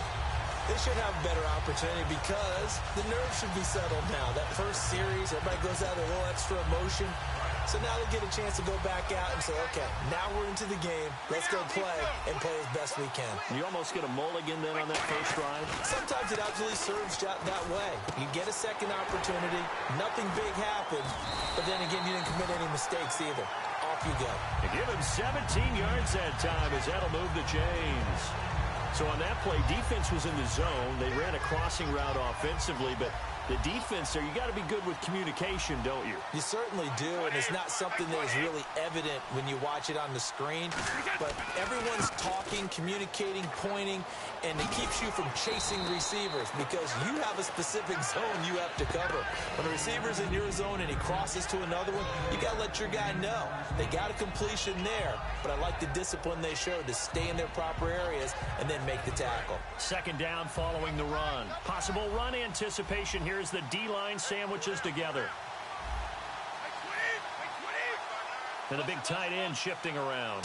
They should have a better opportunity because the nerves should be settled now. That first series, everybody goes out with a little extra emotion. So now they get a chance to go back out and say, okay, now we're into the game. Let's go play and play as best we can. You almost get a mulligan then on that first drive? Sometimes it absolutely serves that way. You get a second opportunity. Nothing big happened. But then again, you didn't commit any mistakes either. Off you go. They give him 17 yards that time as that'll move the chains. So on that play, defense was in the zone. They ran a crossing route offensively, but the defense there, you got to be good with communication, don't you? You certainly do, and it's not something that is really evident when you watch it on the screen. But everyone's talking, communicating, pointing, and it keeps you from chasing receivers because you have a specific zone you have to cover. When a receiver's in your zone and he crosses to another one, you got to let your guy know. They got a completion there, but I like the discipline they showed to stay in their proper areas and then make the tackle. 2nd down following the run. Possible run anticipation here as the D-line sandwiches together. And the big tight end shifting around.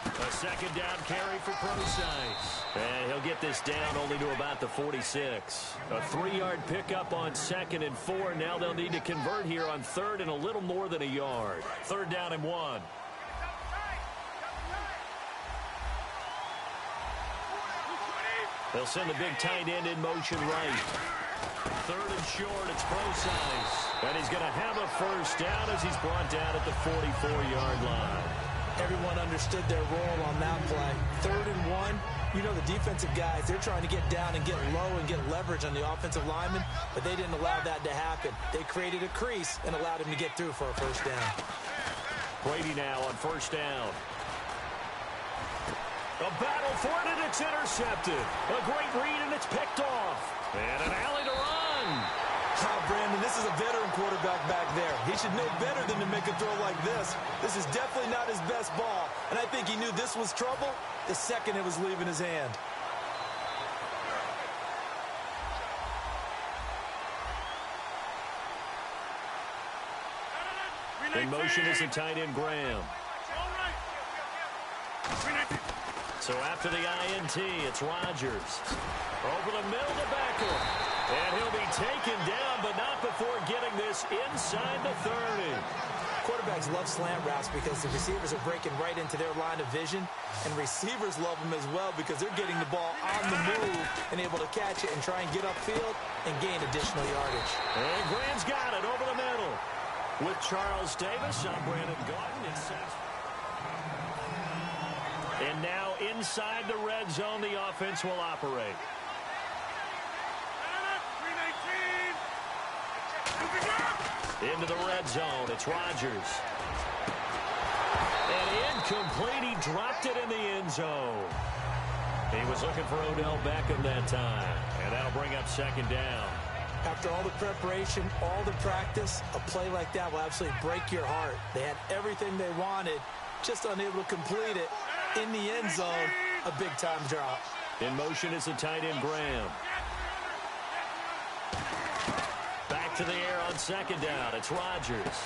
A 2nd down carry for Prosise. And he'll get this down only to about the 46. A 3-yard pickup on 2nd and 4. Now they'll need to convert here on 3rd and a little more than a yard. 3rd down and 1. They'll send the big tight end in motion right. 3rd and short, it's Prosise. And he's going to have a first down as he's brought down at the 44-yard line. Everyone understood their role on that play. 3rd and 1. You know the defensive guys, they're trying to get down and get low and get leverage on the offensive lineman, but they didn't allow that to happen. They created a crease and allowed him to get through for a first down. Brady now on 1st down. A battle for it, and it's intercepted. A great read, and it's picked off. And an alley to run. Oh, Brandon, this is a veteran quarterback back there. He should know better than to make a throw like this. This is definitely not his best ball, and I think he knew this was trouble the second it was leaving his hand. In motion is the tight end, Graham. So after the INT, it's Rodgers. Over the middle to Beckham. And he'll be taken down, but not before getting this inside the 30. Quarterback quarterbacks love slant routes because the receivers are breaking right into their line of vision, and receivers love them as well because they're getting the ball on the move and able to catch it and try and get upfield and gain additional yardage. And Graham's got it over the middle. With Charles Davis, I'm Brandon Gordon. And now inside the red zone, the offense will operate. Into the red zone, it's Rodgers. And incomplete, he dropped it in the end zone. He was looking for Odell Beckham that time, and that'll bring up second down. After all the preparation, all the practice, a play like that will absolutely break your heart. They had everything they wanted, just unable to complete it. In the end zone, a big-time drop. In motion is the tight end, Graham. Back to the air on second down. It's Rodgers.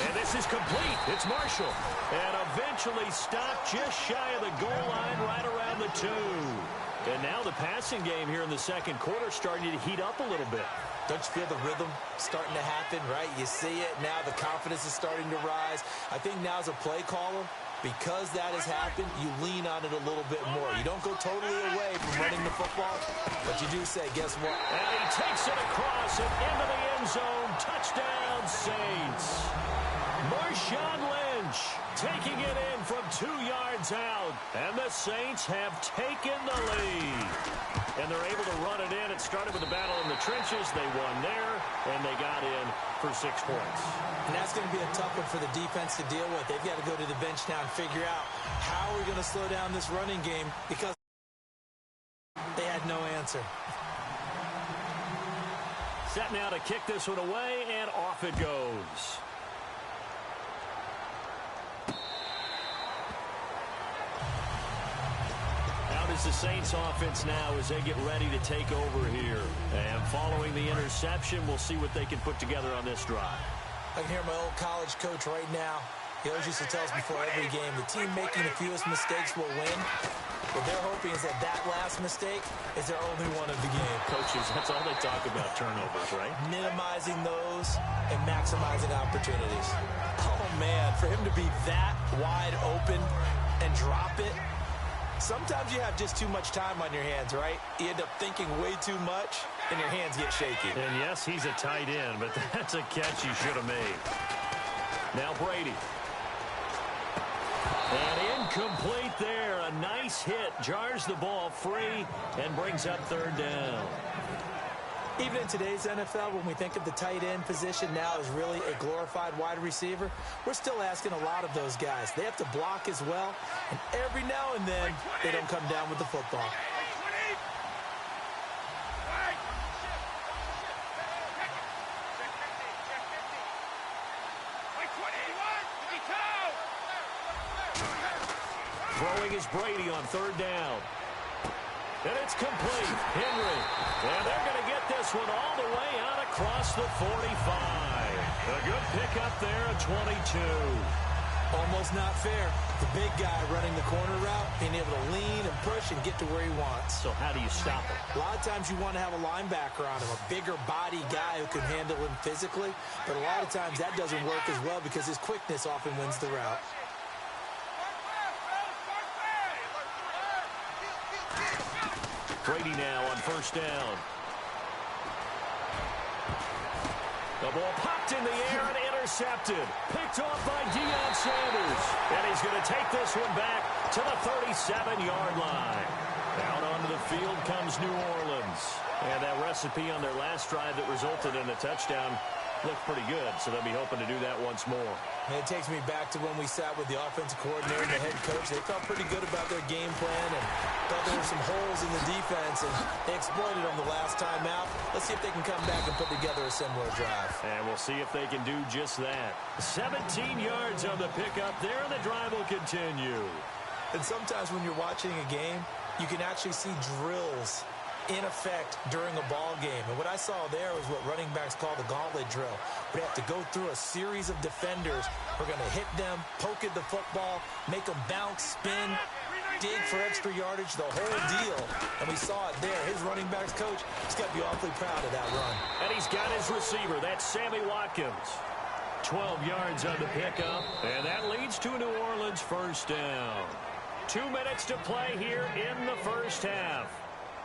And this is complete. It's Marshall. And eventually stopped just shy of the goal line right around the 2. And now the passing game here in the second quarter starting to heat up a little bit. Don't you feel the rhythm starting to happen, right? You see it now. The confidence is starting to rise. I think now as a play caller, because that has happened, you lean on it a little bit more. You don't go totally away from running the football, but you do say, guess what? And he takes it across and into the end zone. Touchdown, Saints. Marshawn Lynch taking it in from 2 yards out. And the Saints have taken the lead. And they're able to run it in. It started with a battle in the trenches. They won there, and they got in for 6 points. And that's going to be a tough one for the defense to deal with. They've got to go to the bench now and figure out how we're going to slow down this running game because they had no answer. Set now to kick this one away, and off it goes. Out is the Saints offense now as they get ready to take over here. And following the interception, we'll see what they can put together on this drive. I can hear my old college coach right now. He always used to tell us before every game, the team making the fewest mistakes will win. What they're hoping is that that last mistake is their only one of the game. Coaches, that's all they talk about, turnovers, right? Minimizing those and maximizing opportunities. Oh, man, for him to be that wide open and drop it, sometimes you have just too much time on your hands, right? You end up thinking way too much, and your hands get shaky. And yes, he's a tight end, but that's a catch he should have made. Now Brady. And incomplete there. A nice hit. Jars the ball free and brings up third down. Even in today's NFL, when we think of the tight end position now as really a glorified wide receiver, we're still asking a lot of those guys. They have to block as well, and every now and then, they don't come down with the football. Throwing is Brady on third down. And it's complete. Henry. And they're going to get this one all the way out across the 45. A good pickup there at 22. Almost not fair. The big guy running the corner route, being able to lean and push and get to where he wants. So how do you stop him? A lot of times you want to have a linebacker on him, a bigger body guy who can handle him physically. But a lot of times that doesn't work as well because his quickness often wins the route. Brady now on first down. The ball popped in the air and intercepted. Picked off by Deion Sanders. And he's going to take this one back to the 37-yard line. Out onto the field comes New Orleans. And that recipe on their last drive that resulted in a touchdown looked pretty good, so they'll be hoping to do that once more. And it takes me back to when we sat with the offensive coordinator and the head coach. They felt pretty good about their game plan and thought there were some holes in the defense, and they exploited them the last time out. Let's see if they can come back and put together a similar drive. And we'll see if they can do just that. 17 yards on the pickup there, and the drive will continue. And sometimes when you're watching a game, you can actually see drills in effect during a ball game. And what I saw there was what running backs call the gauntlet drill. We have to go through a series of defenders. We're going to hit them, poke at the football, make them bounce, spin, dig for extra yardage, the whole deal. And we saw it there. His running backs coach, he's got to be awfully proud of that run. And he's got his receiver. That's Sammy Watkins. 12 yards on the pickup, and that leads to a New Orleans first down. 2 minutes to play here in the first half.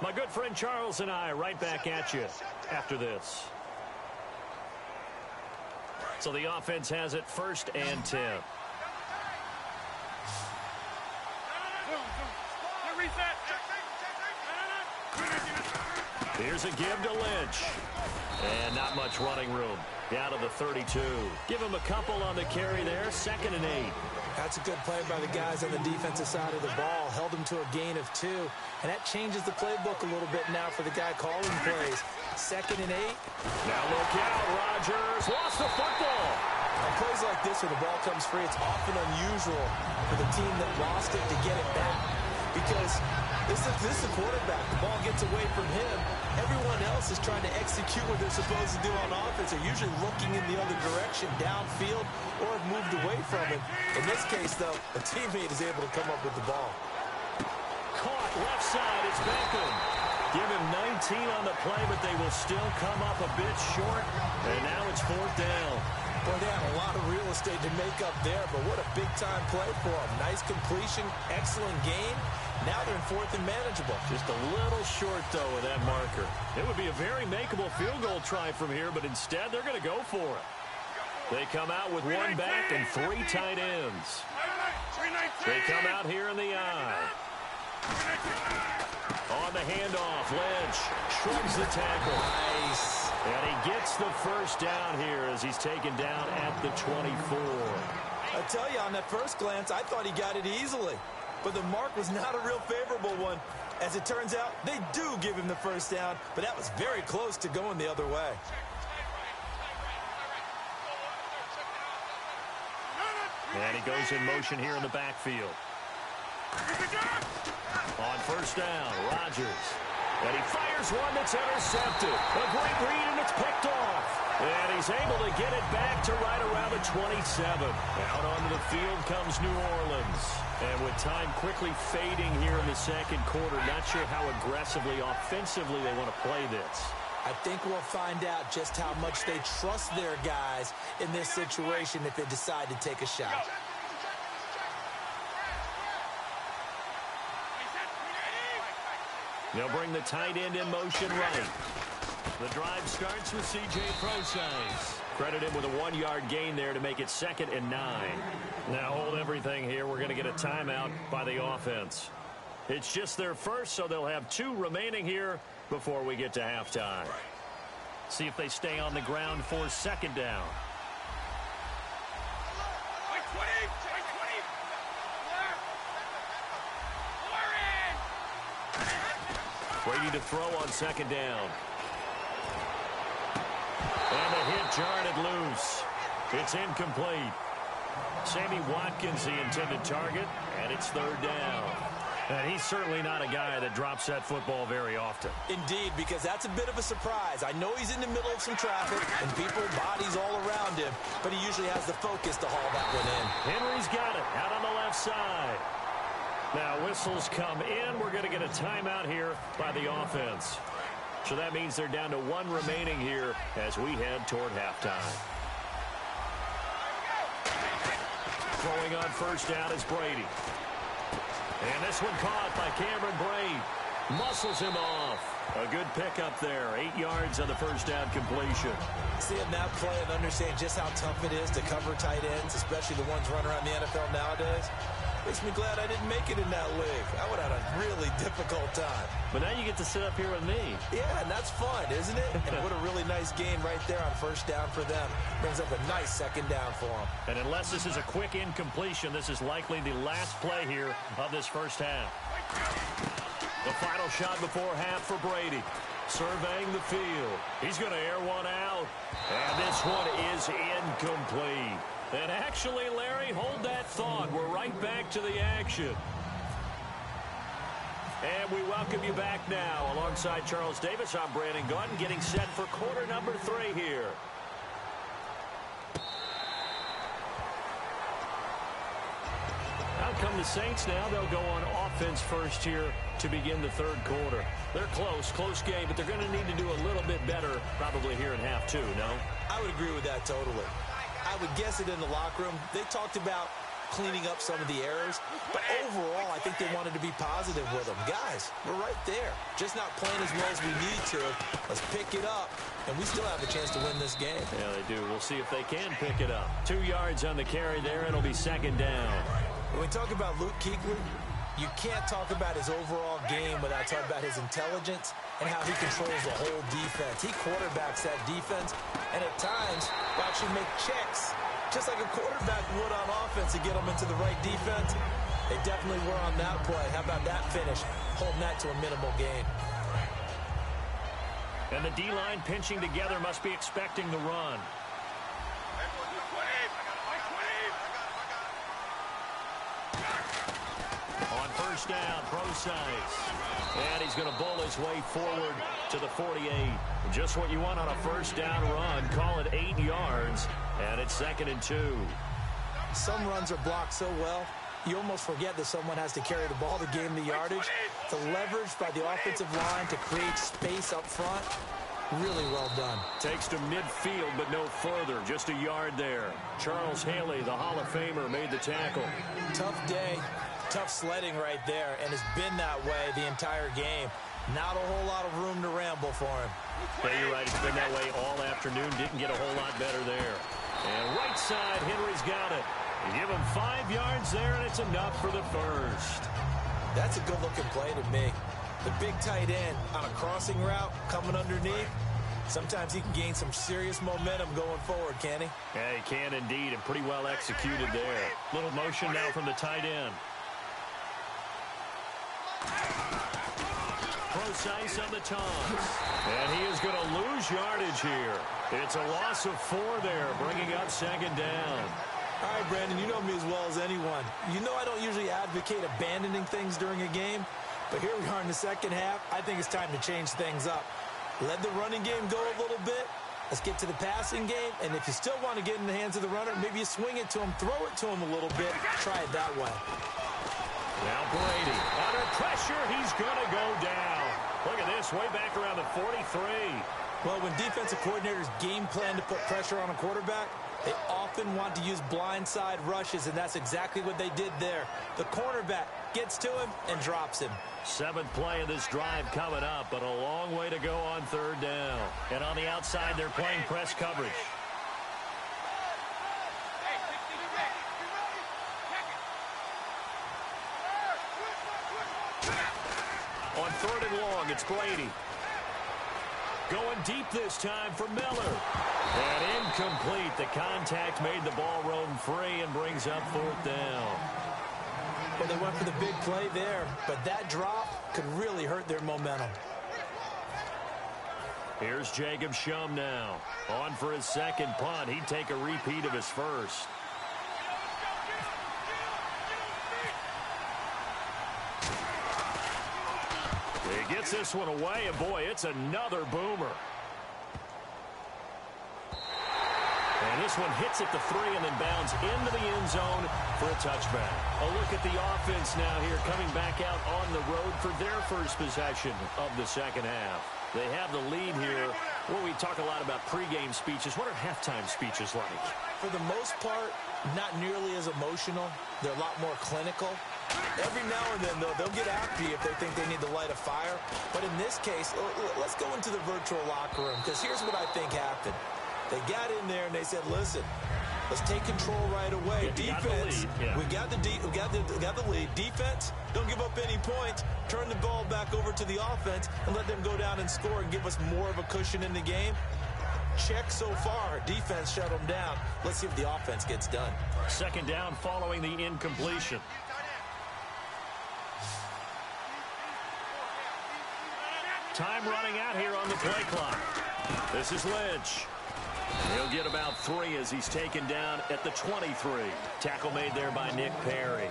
My good friend Charles and I right back at you after this. So the offense has it 1st and 10. Here's a give to Lynch. And not much running room. Down to the 32. Give him a couple on the carry there. 2nd and 8. That's a good play by the guys on the defensive side of the ball. Held him to a gain of 2. And that changes the playbook a little bit now for the guy calling plays. 2nd and 8. Now look out. Rodgers lost the football. On plays like this where the ball comes free, it's often unusual for the team that lost it to get it back. Because this is a quarterback. The ball gets away from him. Everyone else is trying to execute what they're supposed to do on offense. They're usually looking in the other direction, downfield, or have moved away from him. In this case, though, a teammate is able to come up with the ball. Caught left side. It's Beckham. Give him 19 on the play, but they will still come up a bit short. And now it's 4th down. Boy, they had a lot of real estate to make up there, but what a big-time play for them. Nice completion, excellent game. Now they're in 4th and manageable. Just a little short, though, with that marker. It would be a very makeable field goal try from here, but instead they're going to go for it. They come out with 1 back and 3 tight ends. They come out here in the eye. On the handoff, Lynch shrugs the tackle. Nice. And he gets the first down here as he's taken down at the 24. I tell you, on that first glance, I thought he got it easily. But the mark was not a real favorable one. As it turns out, they do give him the first down, but that was very close to going the other way. And he goes in motion here in the backfield. On first down, Rodgers. And he fires one that's intercepted. A great read, and it's picked off. And he's able to get it back to right around the 27. Out onto the field comes New Orleans. And with time quickly fading here in the second quarter, not sure how aggressively, offensively they want to play this. I think we'll find out just how much they trust their guys in this situation if they decide to take a shot. They'll bring the tight end in motion right. The drive starts with C.J. Prosise. Credit him with a 1-yard gain there to make it 2nd and 9. Now hold everything here. We're going to get a timeout by the offense. It's just their first, so they'll have 2 remaining here before we get to halftime. See if they stay on the ground for 2nd down. Brady to throw on 2nd down. And the hit jarred it loose. It's incomplete. Sammy Watkins, the intended target, and it's 3rd down. And he's certainly not a guy that drops that football very often. Indeed, because that's a bit of a surprise. I know he's in the middle of some traffic and people, bodies all around him, but he usually has the focus to haul that one in. Henry's got it out on the left side. Now whistles come in. We're going to get a timeout here by the offense. So that means they're down to 1 remaining here as we head toward halftime. Throwing on first down is Brady. And this one caught by Cameron Brate. Muscles him off. A good pickup there. 8 yards on the first down completion. Seeing that play and understand just how tough it is to cover tight ends, especially the ones running around the NFL nowadays, makes me glad I didn't make it in that league. I would have had a really difficult time. But now you get to sit up here with me. Yeah, and that's fun, isn't it? And what a really nice game right there on first down for them. Brings up a nice 2nd down for them. And unless this is a quick incompletion, this is likely the last play here of this first half. The final shot before half for Brady. Surveying the field. He's going to air one out. And this one is incomplete. And actually, Larry, hold that thought. We're right back to the action. And we welcome you back now. Alongside Charles Davis, I'm Brandon Gunn, getting set for quarter number 3 here. Out come the Saints now. They'll go on offense first here to begin the 3rd quarter. They're close game, but they're going to need to do a little bit better probably here in half 2, no? I would agree with that totally. I would guess it in the locker room. They talked about cleaning up some of the errors, but overall, I think they wanted to be positive with them. Guys, we're right there. Just not playing as well as we need to. Let's pick it up, and we still have a chance to win this game. Yeah, they do. We'll see if they can pick it up. 2 yards on the carry there, and it'll be second down. When we talk about Luke Kuechly, you can't talk about his overall game without talking about his intelligence and how he controls the whole defense. He quarterbacks that defense, and at times will actually make checks, just like a quarterback would on offense, to get them into the right defense. They definitely were on that play. How about that finish? Holding that to a minimal gain. And the D-line pinching together must be expecting the run. On first down, Procise. And he's going to bowl his way forward to the 48. Just what you want on a first down run. Call it 8 yards, and it's 2nd and 2. Some runs are blocked so well, you almost forget that someone has to carry the ball to gain the yardage. The leverage by the offensive line to create space up front, really well done. Takes to midfield, but no further. Just a yard there. Charles Haley, the Hall of Famer, made the tackle. Tough day, tough sledding right there, and it's been that way the entire game. Not a whole lot of room to ramble for him. Yeah, you're right. It's been that way all afternoon. Didn't get a whole lot better there. And right side, Henry's got it. You give him 5 yards there, and it's enough for the first. That's a good-looking play to me. The big tight end on a crossing route coming underneath. Sometimes he can gain some serious momentum going forward, can he? Yeah, he can indeed, and pretty well executed there. Little motion now from the tight end. Procise on the toss. And he is going to lose yardage here. It's a loss of 4 there, bringing up 2nd down. All right, Brandon, you know me as well as anyone. You know I don't usually advocate abandoning things during a game, but here we are in the second half. I think it's time to change things up. Let the running game go a little bit. Let's get to the passing game, and if you still want to get in the hands of the runner, maybe you swing it to him, throw it to him a little bit. Try it that way. Now Brady, under pressure, he's going to go down. Look at this, way back around the 43. Well, when defensive coordinators game plan to put pressure on a quarterback, they often want to use blindside rushes, and that's exactly what they did there. The cornerback gets to him and drops him. 7th play of this drive coming up, but a long way to go on 3rd down. And on the outside, they're playing press coverage. On 3rd and long, it's Brady. Going deep this time for Miller. And incomplete. The contact made the ball roam free and brings up 4th down. Well, they went for the big play there, but that drop could really hurt their momentum. Here's Jacob Shum now. On for his 2nd punt. He'd take a repeat of his first. He gets this one away, and boy, it's another boomer. And this one hits at the 3 and then bounds into the end zone for a touchback. A look at the offense now here, coming back out on the road for their first possession of the second half. They have the lead here. Well, we talk a lot about pregame speeches. What are halftime speeches like? For the most part, not nearly as emotional. They're a lot more clinical. Every now and then, though, they'll get after you if they think they need to light a fire. But in this case, let's go into the virtual locker room, because here's what I think happened. They got in there and they said, listen, let's take control right away. Defense, we got the lead. Defense, don't give up any points. Turn the ball back over to the offense and let them go down and score and give us more of a cushion in the game. Check so far. Defense shut them down. Let's see if the offense gets done. 2nd down following the incompletion. Time running out here on the play clock. This is Lynch. He'll get about 3 as he's taken down at the 23. Tackle made there by Nick Perry.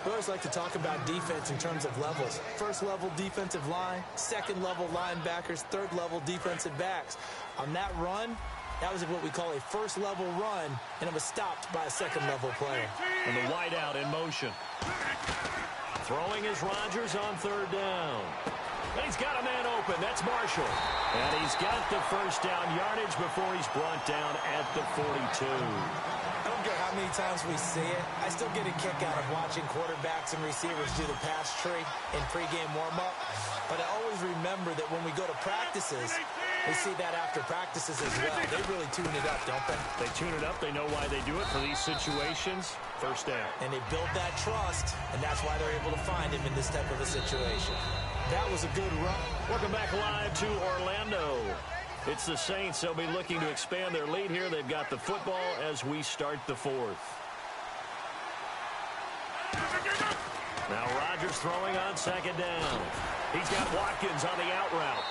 We always like to talk about defense in terms of levels. 1st level defensive line, 2nd level linebackers, 3rd level defensive backs. On that run, that was what we call a 1st level run, and it was stopped by a 2nd level player. And the wideout in motion. Throwing is Rodgers on 3rd down. And he's got a man open. That's Marshall. And he's got the first down yardage before he's brought down at the 42. I don't care how many times we see it. I still get a kick out of watching quarterbacks and receivers do the pass tree in pregame warm-up. But I always remember that when we go to practices, we see that after practices as well. They really tune it up, don't they? They tune it up. They know why they do it for these situations. First down. And they build that trust, and that's why they're able to find him in this type of a situation. That was a good run. Welcome back live to Orlando. It's the Saints. They'll be looking to expand their lead here. They've got the football as we start the fourth. Now Rodgers throwing on second down. He's got Watkins on the out route.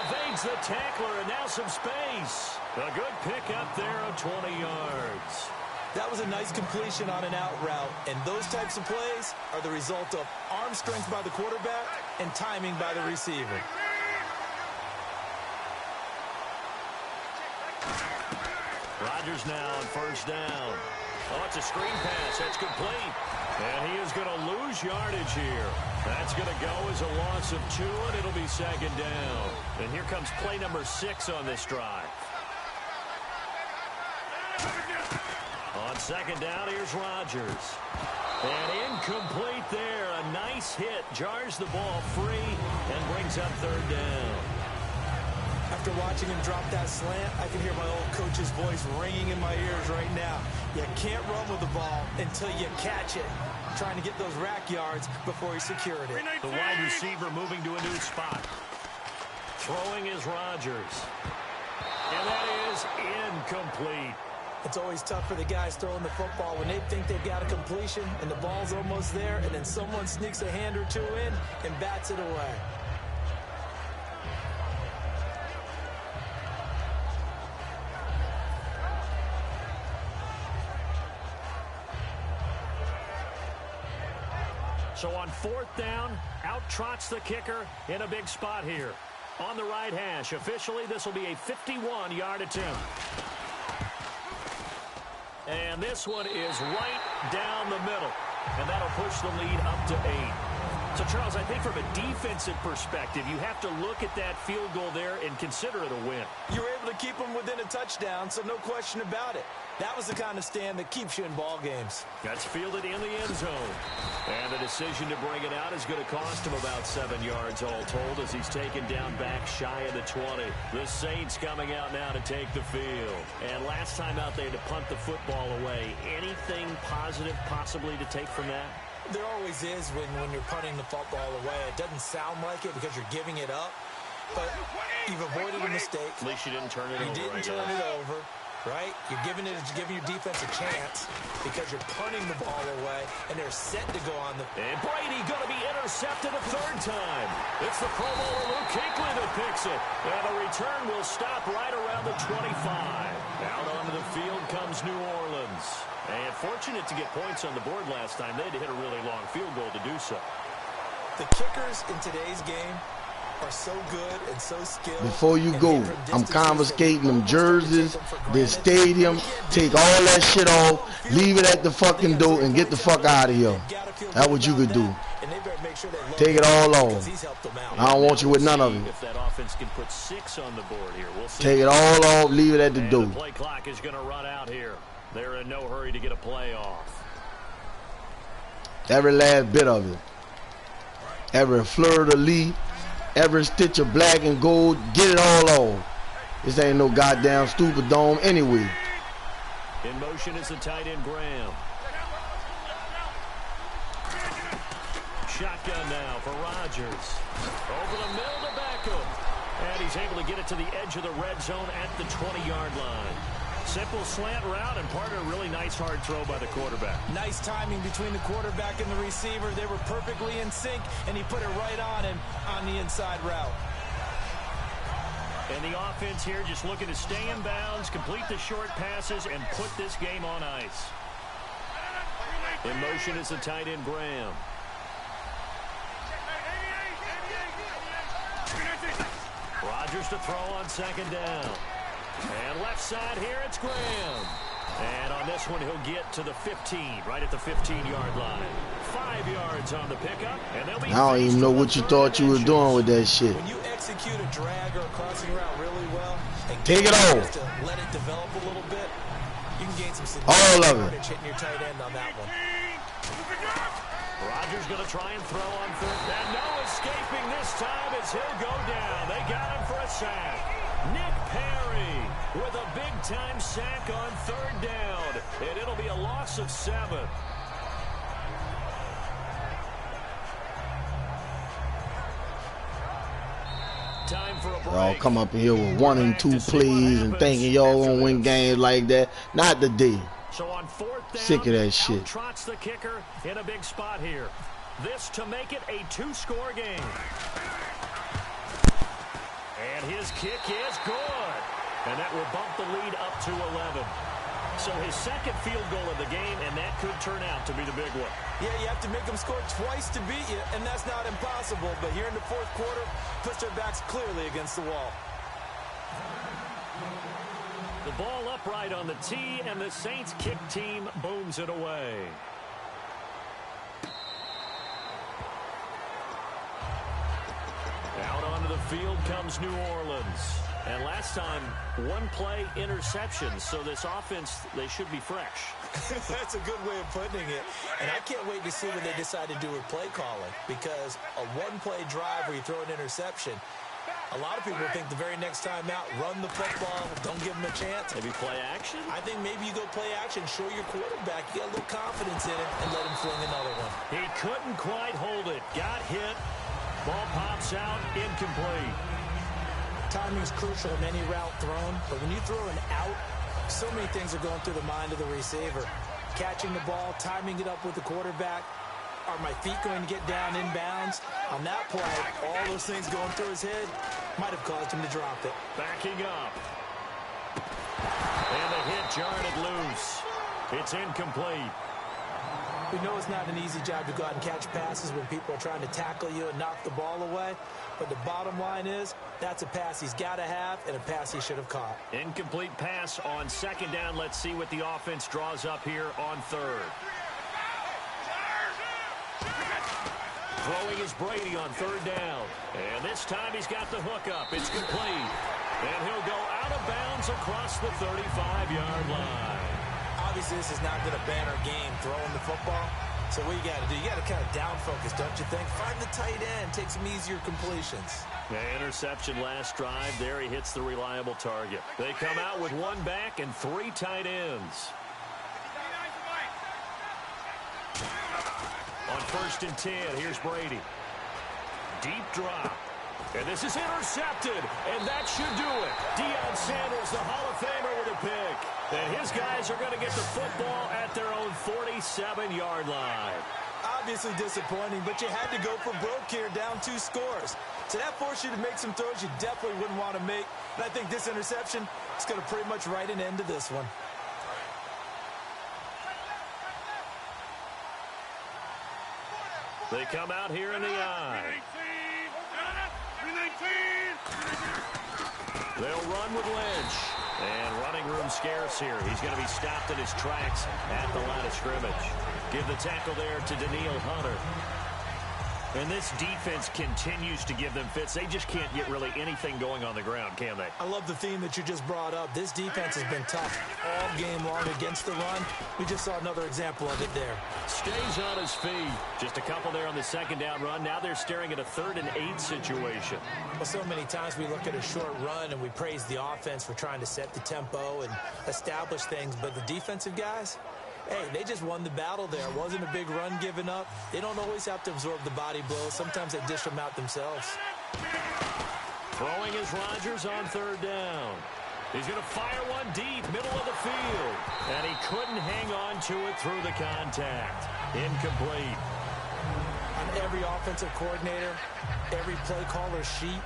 Evades the tackler, and now some space. A good pick up there of 20 yards. That was a nice completion on an out route, and those types of plays are the result of arm strength by the quarterback and timing by the receiver. Rodgers now on first down. Oh, it's a screen pass. That's complete. And he is going to lose yardage here. That's going to go as a loss of 2, and it'll be second down. And here comes play number 6 on this drive. On second down, here's Rodgers. And incomplete there. A nice hit. Jars the ball free and brings up third down. After watching him drop that slant, I can hear my old coach's voice ringing in my ears right now. You can't run with the ball until you catch it. Trying to get those rack yards before he secured it. The wide receiver moving to a new spot. Throwing is Rodgers. And that is incomplete. It's always tough for the guys throwing the football when they think they've got a completion and the ball's almost there, and then someone sneaks a hand or two in and bats it away. So on fourth down, out trots the kicker in a big spot here. On the right hash, officially this will be a 51-yard attempt. And this one is right down the middle. And that'll push the lead up to 8. So, Charles, I think from a defensive perspective, you have to look at that field goal there and consider it a win. You were able to keep them within a touchdown, so no question about it. That was the kind of stand that keeps you in ball games. That's fielded in the end zone. And the decision to bring it out is going to cost him about 7 yards all told as he's taken down back shy of the 20. The Saints coming out now to take the field. And last time out they had to punt the football away. Anything positive possibly to take from that? There always is when you're punting the football away. It doesn't sound like it because you're giving it up, but you've avoided a mistake. At least you didn't turn it over. You didn't turn it over, right? You're giving your defense a chance because you're punting the ball away, and they're set to go on the... And Brady going to be intercepted a third time. It's the Pro Bowler Luke Kuechly that picks it. And the return will stop right around the 25. Out onto the field comes New Orleans. And fortunate to get points on the board last time. They had to hit a really long field goal to do so. The kickers in today's game are so good and so skilled. Before you go, I'm confiscating them jerseys, the stadium, take all that shit off, leave it at the fucking door, and get the fuck out of here. That's what you could do. Take it all off. I don't want you with none of it. If that offense can put 6 on the board here, we'll see. Take it all off, leave it at the door. The play clock is going to run out here. They're in no hurry to get a play off. Every last bit of it. Every fleur-de-lis, every stitch of black and gold, get it all off. This ain't no goddamn stupid dome anyway. In motion is the tight end Graham. Shotgun now for Rodgers. Over the middle to Beckham. And he's able to get it to the edge of the red zone at the 20-yard line. Simple slant route, and part of a really nice hard throw by the quarterback. Nice timing between the quarterback and the receiver. They were perfectly in sync, and he put it right on him on the inside route. And the offense here just looking to stay in bounds, complete the short passes, and put this game on ice. In motion is the tight end Graham. Rodgers to throw on second down. And left side here, it's Graham. And on this one, he'll get to the 15, right at the 15-yard line. 5 yards on the pickup, and they'll be. I don't even know what you thought you were doing with that shit. When you execute a drag or a crossing route really well, and take it off. To let it develop a little bit, you can gain some all of it. Hitting your tight end on that one. Rodgers going to try and throw on foot. And no escaping this time as he'll go down. They got him for a sack. Nick Perry with a big-time sack on 3rd down. And it'll be a loss of 7. Time for a break. Y'all come up in here with 1 and 2 plays and thinking y'all gonna win games like that. Not today. So on 4th down, sick of that shit. Trots the kicker in a big spot here. This to make it a 2-score game. And his kick is good. And that will bump the lead up to 11. So his 2nd field goal of the game, and that could turn out to be the big one. Yeah, you have to make them score twice to beat you, and that's not impossible. But here in the 4th quarter, push their backs clearly against the wall. The ball upright on the tee, and the Saints kick team booms it away. Out onto the field comes New Orleans. And last time, 1-play interception, so this offense, they should be fresh. That's a good way of putting it. And I can't wait to see what they decide to do with play calling, because a 1-play drive where you throw an interception, a lot of people think the very next time out, run the football, don't give them a chance. Maybe play action? I think maybe you go play action, show your quarterback, you got a little confidence in him, and let him fling another one. He couldn't quite hold it. Got hit. Ball pops out, incomplete. Timing is crucial in any route thrown, but when you throw an out, so many things are going through the mind of the receiver. Catching the ball, timing it up with the quarterback. Are my feet going to get down inbounds? On that play, all those things going through his head might have caused him to drop it. Backing up. And the hit jarred it loose. It's incomplete. We know it's not an easy job to go out and catch passes when people are trying to tackle you and knock the ball away. But the bottom line is, that's a pass he's got to have and a pass he should have caught. Incomplete pass on 2nd down. Let's see what the offense draws up here on 3rd. Throwing is Brady on 3rd down. And this time he's got the hook up. It's complete. And he'll go out of bounds across the 35-yard line. Obviously, this is not going to ban our game throwing the football. So what you got to do, you got to kind of down focus, don't you think? Find the tight end, take some easier completions. The interception last drive. There he hits the reliable target. They come out with 1 back and 3 tight ends. On 1st and 10, here's Brady. Deep drop. And this is intercepted, and that should do it. Deion Sanders, the Hall of Famer, with a pick. And his guys are going to get the football at their own 47-yard line. Obviously disappointing, but you had to go for broke here, down 2 scores. So that forced you to make some throws you definitely wouldn't want to make. And I think this interception is going to pretty much write an end to this one. They come out here in the eye. They'll run with Lynch. And running room scarce here. He's going to be stopped in his tracks at the line of scrimmage. Give the tackle there to Daniil Hunter. And this defense continues to give them fits. They just can't get really anything going on the ground, can they? I love the theme that you just brought up. This defense has been tough all game long against the run. We just saw another example of it there. Stays on his feet. Just a couple there on the 2nd down run. Now they're staring at a 3rd and 8 situation. Well, so many times we look at a short run and we praise the offense for trying to set the tempo and establish things. But the defensive guys, hey, they just won the battle there. It wasn't a big run given up. They don't always have to absorb the body blows. Sometimes they dish them out themselves. Throwing is Rodgers on 3rd down. He's going to fire one deep, middle of the field. And he couldn't hang on to it through the contact. Incomplete. On every offensive coordinator, every play caller sheet,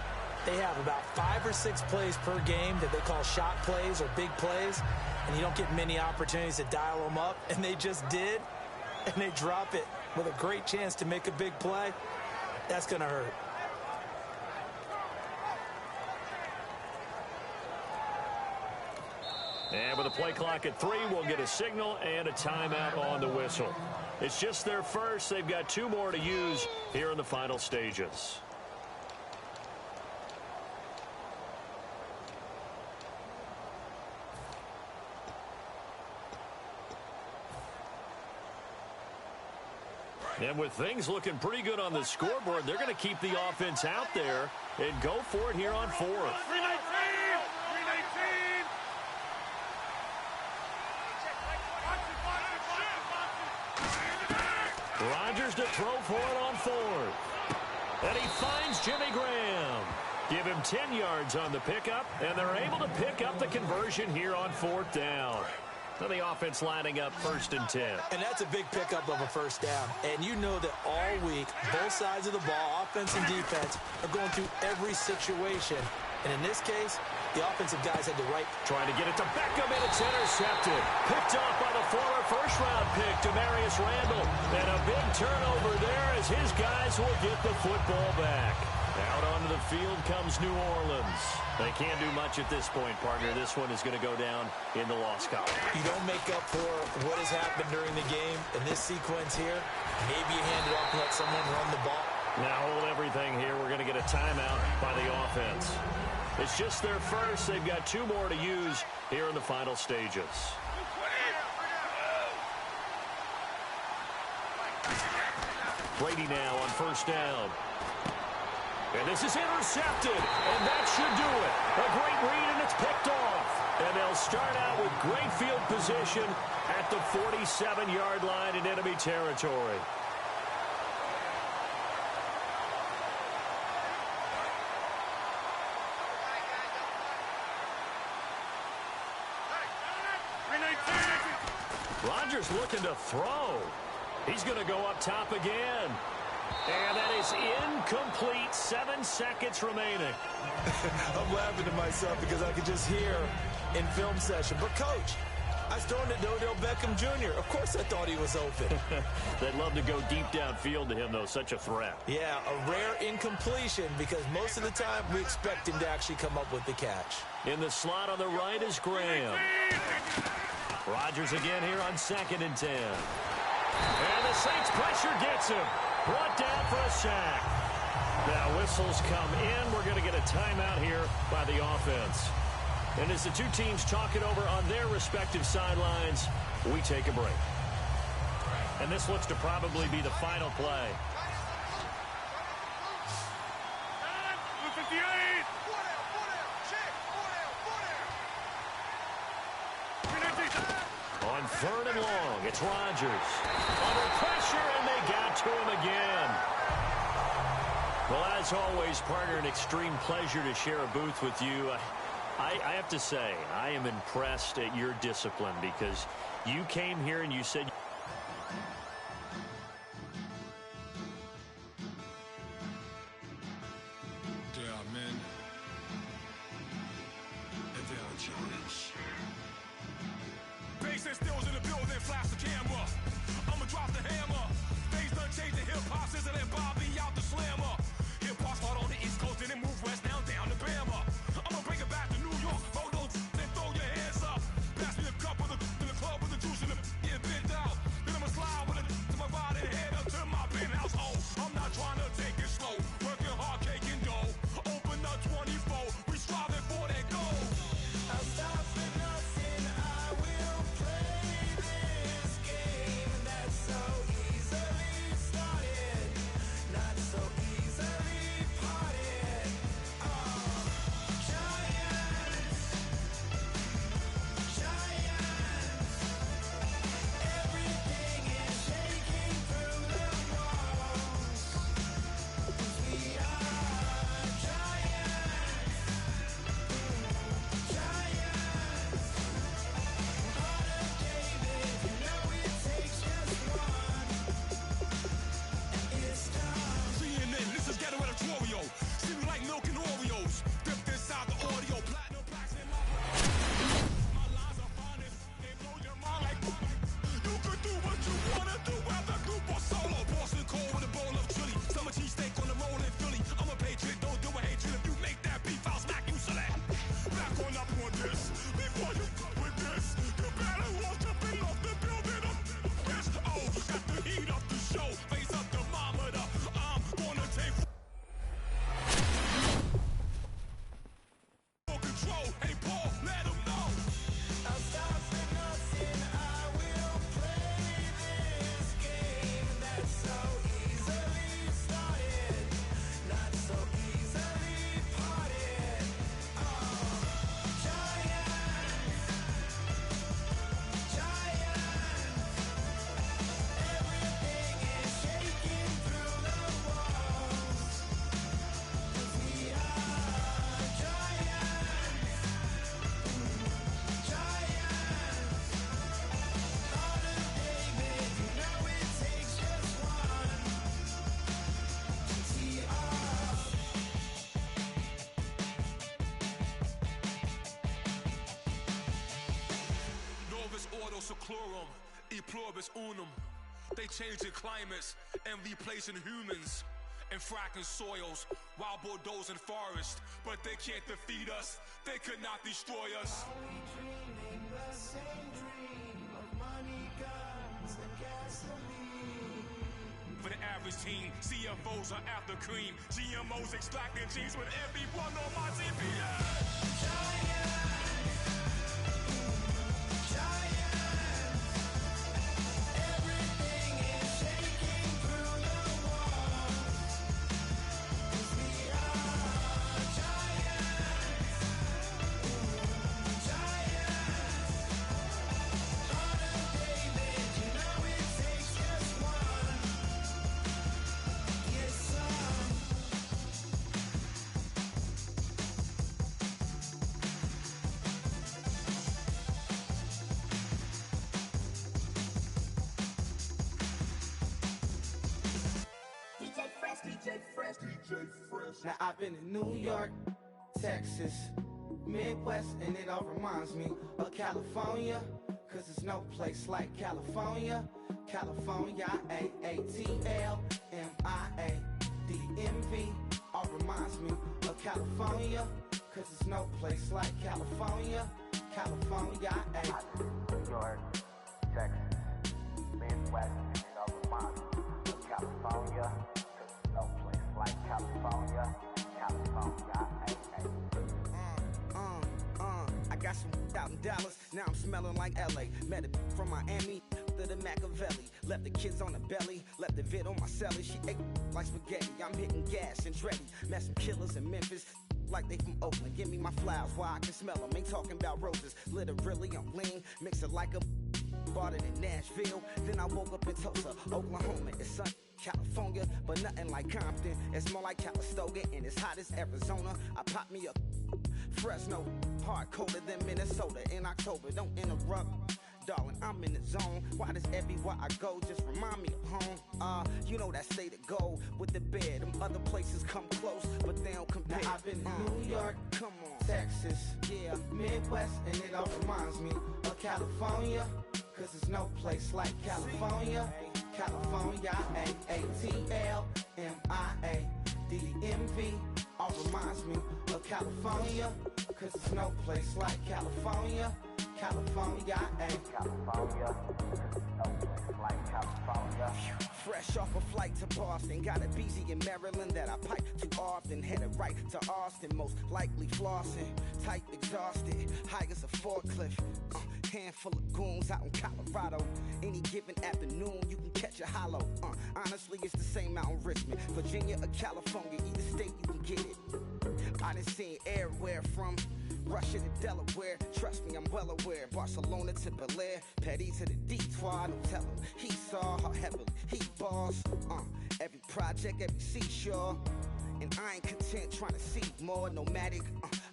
they have about 5 or 6 plays per game that they call shot plays or big plays. And you don't get many opportunities to dial them up. And they just did. And they drop it with a great chance to make a big play. That's going to hurt. And with a play clock at 3, we'll get a signal and a timeout on the whistle. It's just their first. They've got 2 more to use here in the final stages. And with things looking pretty good on the scoreboard, they're going to keep the offense out there and go for it here on 4th. 319! 319! Rodgers to throw for it on 4th. And he finds Jimmy Graham. Give him 10 yards on the pickup, and they're able to pick up the conversion here on 4th down. So the offense lining up 1st and 10. And that's a big pickup of a first down. And you know that all week, both sides of the ball, offense and defense, are going through every situation. And in this case, the offensive guys had the right. Trying to get it to Beckham, and it's intercepted. Picked off by the former first-round pick, Demarius Randall. And a big turnover there as his guys will get the football back. Out onto the field comes New Orleans. They can't do much at this point, partner. This one is going to go down in the loss column. You don't make up for what has happened during the game. In this sequence here, maybe you hand it off and let someone run the ball. Now hold everything here. We're going to get a timeout by the offense. It's just their first. They've got 2 more to use here in the final stages. Brady now on 1st down. And this is intercepted, and that should do it. A great read, and it's picked off. And they'll start out with great field position at the 47-yard line in enemy territory. Rodgers looking to throw. He's going to go up top again. And that is incomplete. 7 seconds remaining. I'm laughing to myself because I could just hear in film session. But, Coach, I was throwing to Odell Beckham Jr. Of course I thought he was open. They'd love to go deep downfield to him, though. Such a threat. Yeah, a rare incompletion because most of the time we expect him to actually come up with the catch. In the slot on the right is Graham. Rodgers again here on 2nd and 10. And the Saints pressure gets him. Brought down for a sack. Now whistles come in. We're going to get a timeout here by the offense. And as the 2 teams talk it over on their respective sidelines, we take a break. And this looks to probably be the final play. 58! On 3rd and long, it's Rodgers. Under pressure, and they got to him again. Well, as always, partner, an extreme pleasure to share a booth with you. I have to say, I am impressed at your discipline because you came here and you said... Bass stills in the building, flash the camera. I'ma drop the hammer. Things done changed the hip-hop since I let Bobby out the slammer. Hip-hop start on the East Coast and then move west down to Bama. I'ma bring it back to New York. Hold on, then throw your hands up. Pass me a cup of the club with the juice and the get bent out. Then I'ma slide with a Chlorum, e pluribus unum. They changing climates and replacing humans and fracking soils while bulldozing forests. But they can't defeat us, they could not destroy us. Are we dreaming the same dream of money, guns, and gasoline? For the average teen, CFOs are after cream. GMOs extracting genes with everyone on my TPS. Now I've been in New York, Texas, Midwest, and it all reminds me of California, cause there's no place like California. California, AATLMIADMV, all reminds me of California, cause there's no place like California. California, New York, Texas, Midwest, and it all reminds me of California, cause there's no place like California. I got some out in Dallas, now I'm smelling like LA. Met a from Miami, to the Machiavelli. Left the kids on the belly, left the vid on my celly. She ate like spaghetti, I'm hitting gas and Dreddy. Met some killers in Memphis, like they from Oakland. Give me my flowers while I can smell them. Ain't talking about roses, literally I'm lean. Mix it like a bought it in Nashville. Then I woke up in Tulsa, Oklahoma. It's sun, California, but nothing like Compton. It's more like Calistoga, and it's hot as Arizona. I pop me a Fresno, hard colder than Minnesota in October. Don't interrupt, darling, I'm in the zone. Why does everywhere I go just remind me of home? You know that state of gold with the bed. Them other places come close, but they don't compare. Now I've been to New York, come on, Texas, yeah, Midwest, and it all reminds me of California, cause there's no place like California. California, AATLMIADMV, all reminds me of California, cause there's no place like California. California, California, no place like California. Fresh off a flight to Boston, got a BZ in Maryland that I pipe too often. Headed right to Austin, most likely flossing. Tight, exhausted, high as a forklift. Handful of goons out in Colorado. Any given afternoon, you can catch a hollow. Honestly, it's the same out in Richmond, Virginia or California. Either state, you can get it. I done seen everywhere from Russia to Delaware. Trust me, I'm well aware. Barcelona to Bel Air, Petty to the Detroit. Don't tell him he saw how heavily he balls. Every project, every seashore. And I ain't content trying to see more nomadic.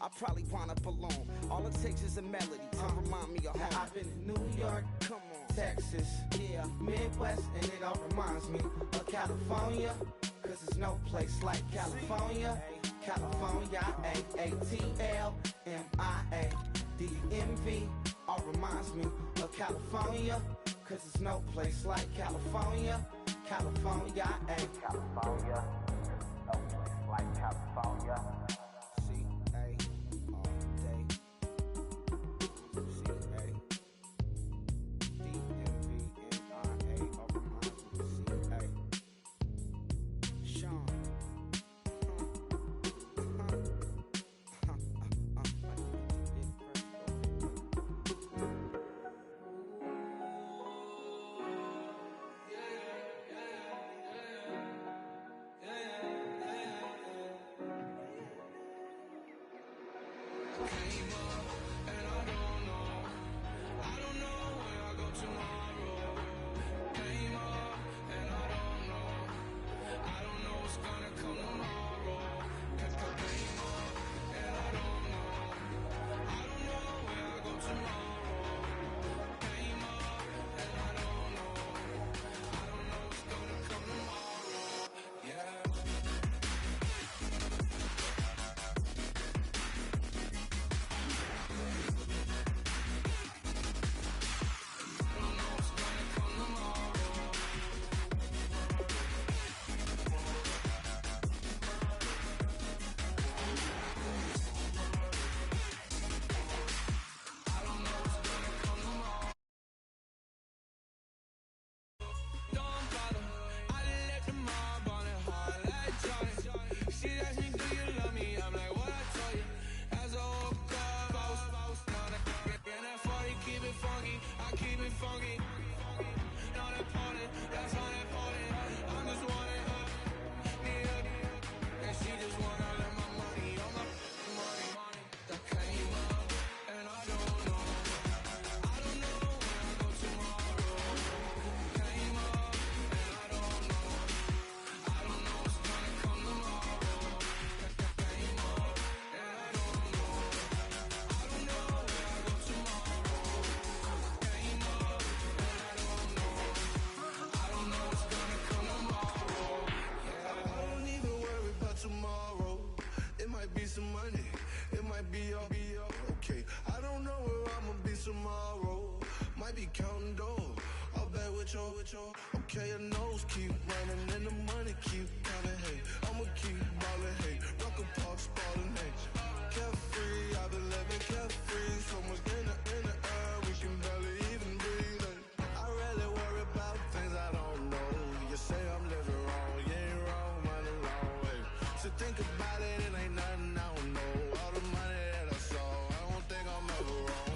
I probably wind up alone. All it takes is a melody to remind me of home. Now I've been to New York, come on, Texas, yeah, Midwest, and it all reminds me of California, cause there's no place like California. California, AATLMIADMV, all reminds me of California, cause there's no place like California. California, California, no place like California. C-A all day. C-A D-M-V-N-I-A, all reminds me of C-A. Shaud. tomorrow. Might be counting dough. I'll bet with your. Okay, your nose keep running and the money keep coming. Hey, I'ma keep ballin'. Hey, rock a park spallin'. Hey, carefree, I've been living carefree. So much in the air, we can barely even breathe. Hey, I really worry about things I don't know. You say I'm living wrong, you ain't wrong, man, alone. Hey, so think about it, it ain't nothing I don't know. All the money that I saw, I don't think I'm ever wrong.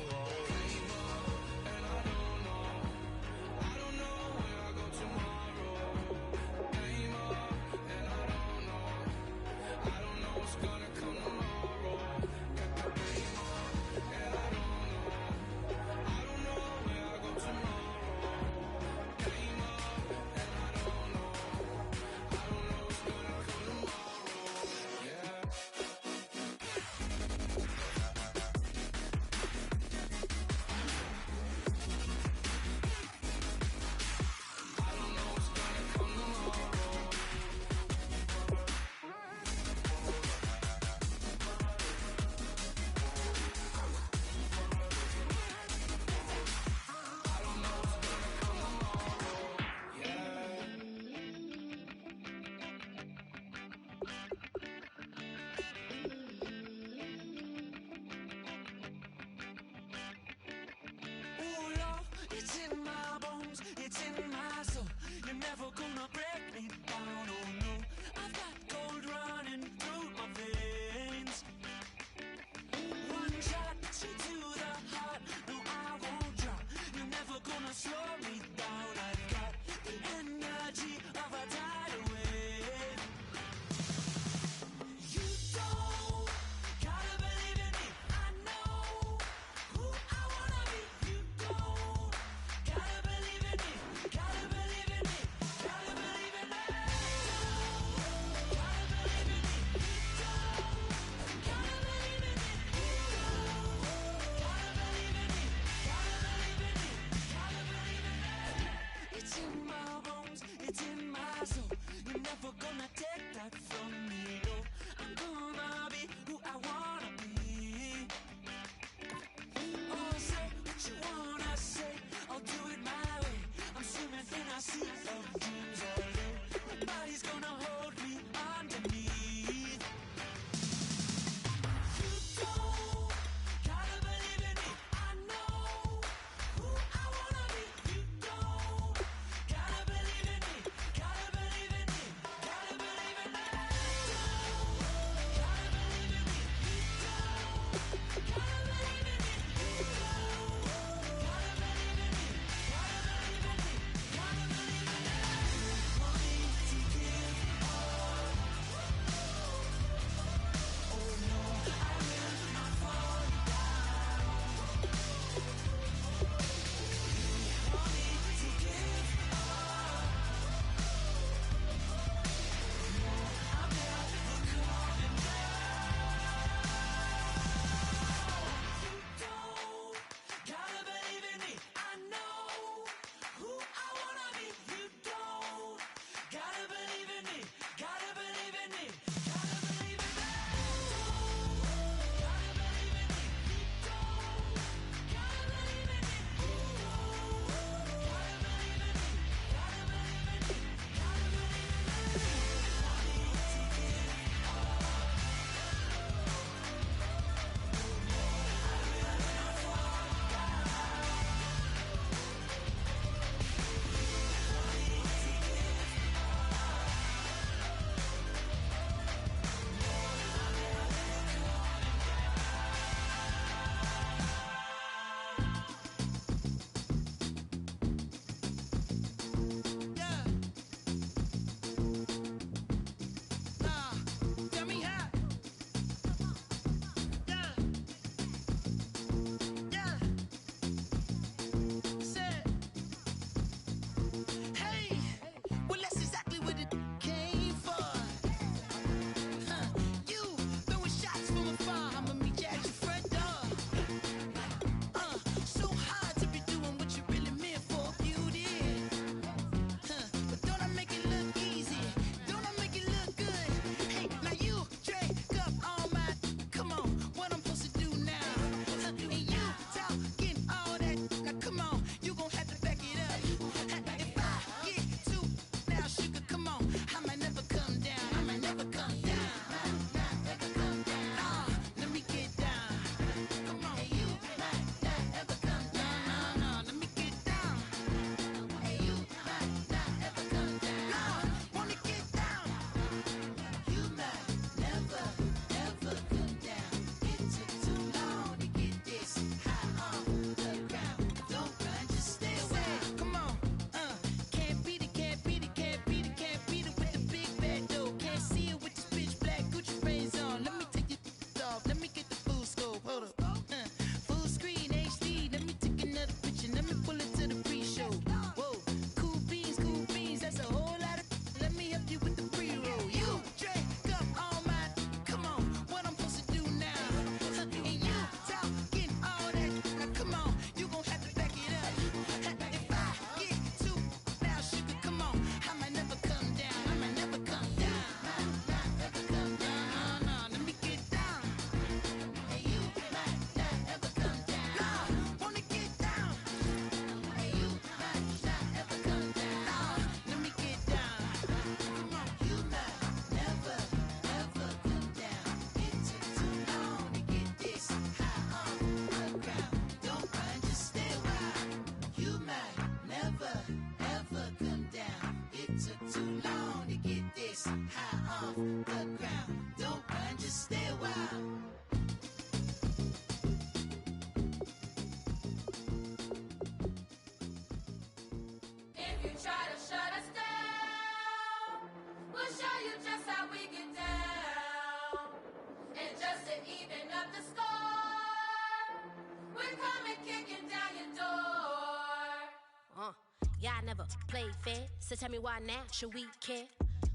never played fair. So tell me why now should we care?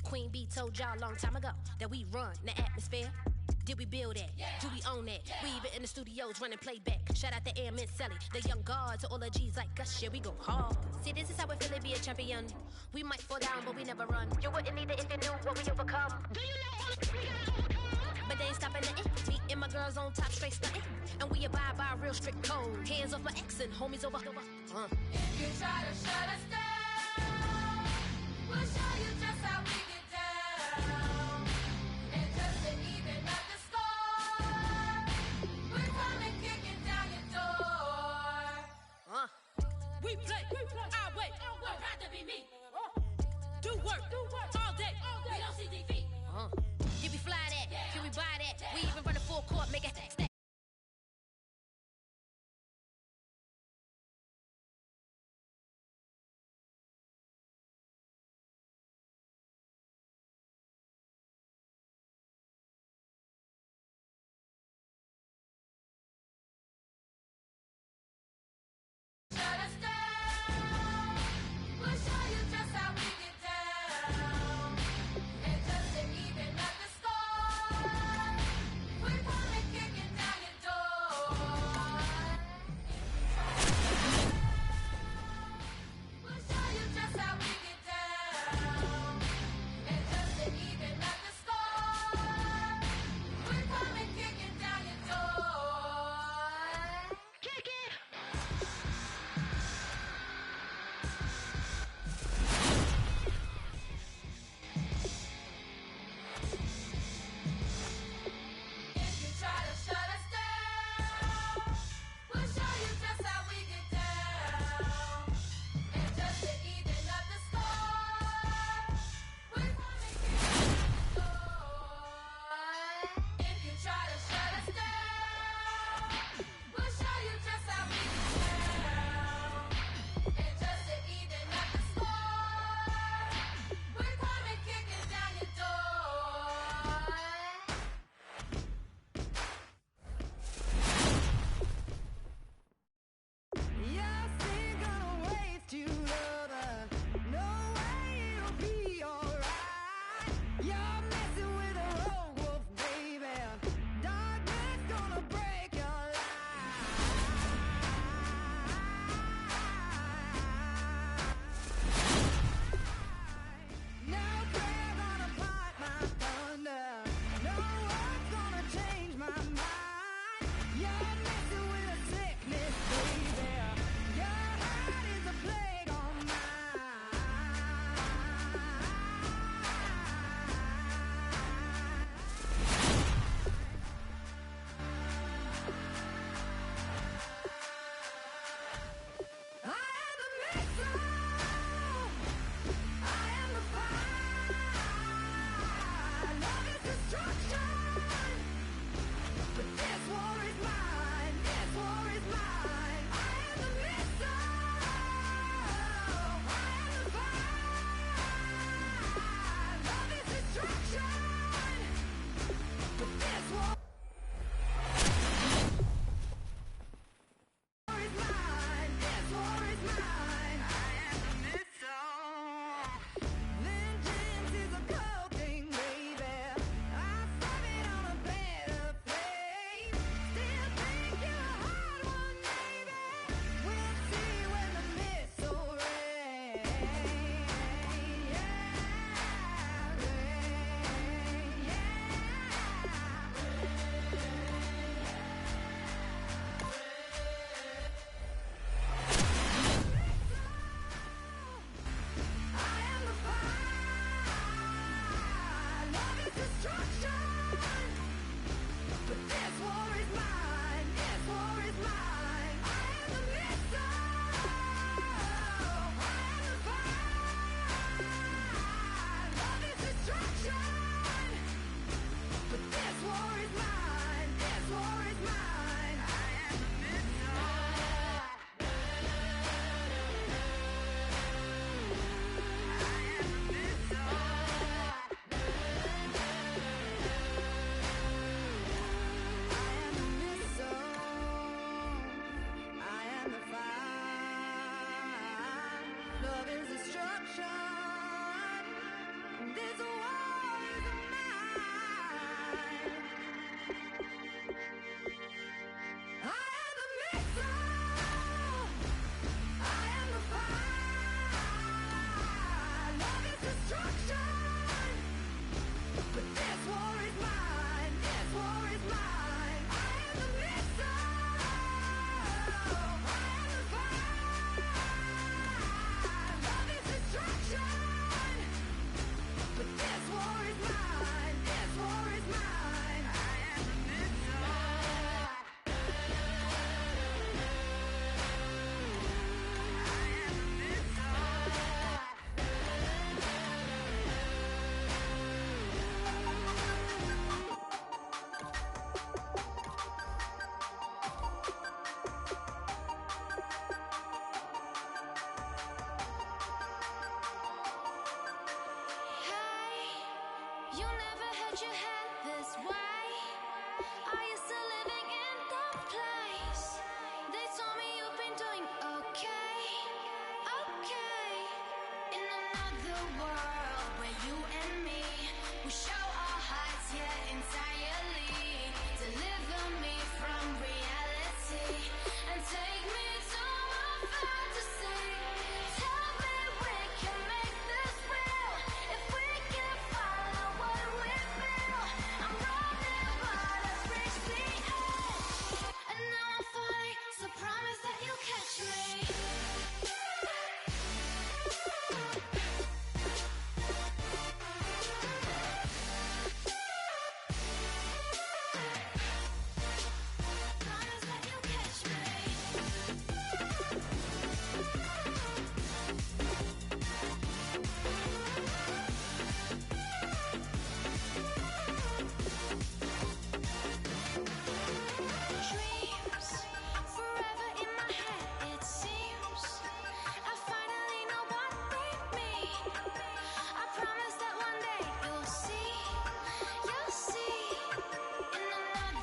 Queen B told y'all a long time ago that we run the atmosphere. Did we build it? Yeah. Do we own it? Yeah. We even in the studios running playback. Shout out to Airman Sally, the young guard to all the G's like us. Yeah, we go hard. See, this is how we feel to be a champion. We might fall down, but we never run. You wouldn't need it if you knew what we overcome. Do you know all we gotta overcome? But they ain't stopping nothing. Me and my girls on top, straight stunting. And we abide by a real strict code. Hands off my ex and homies over. If you try to shut us down, we'll show you just how we get down. And just to even up the score, we're coming kicking down your door. We play our way. I'd rather be me. Do work all day. We don't see defeat. Can we fly that? Can we buy that? We even run a full court, make it stack.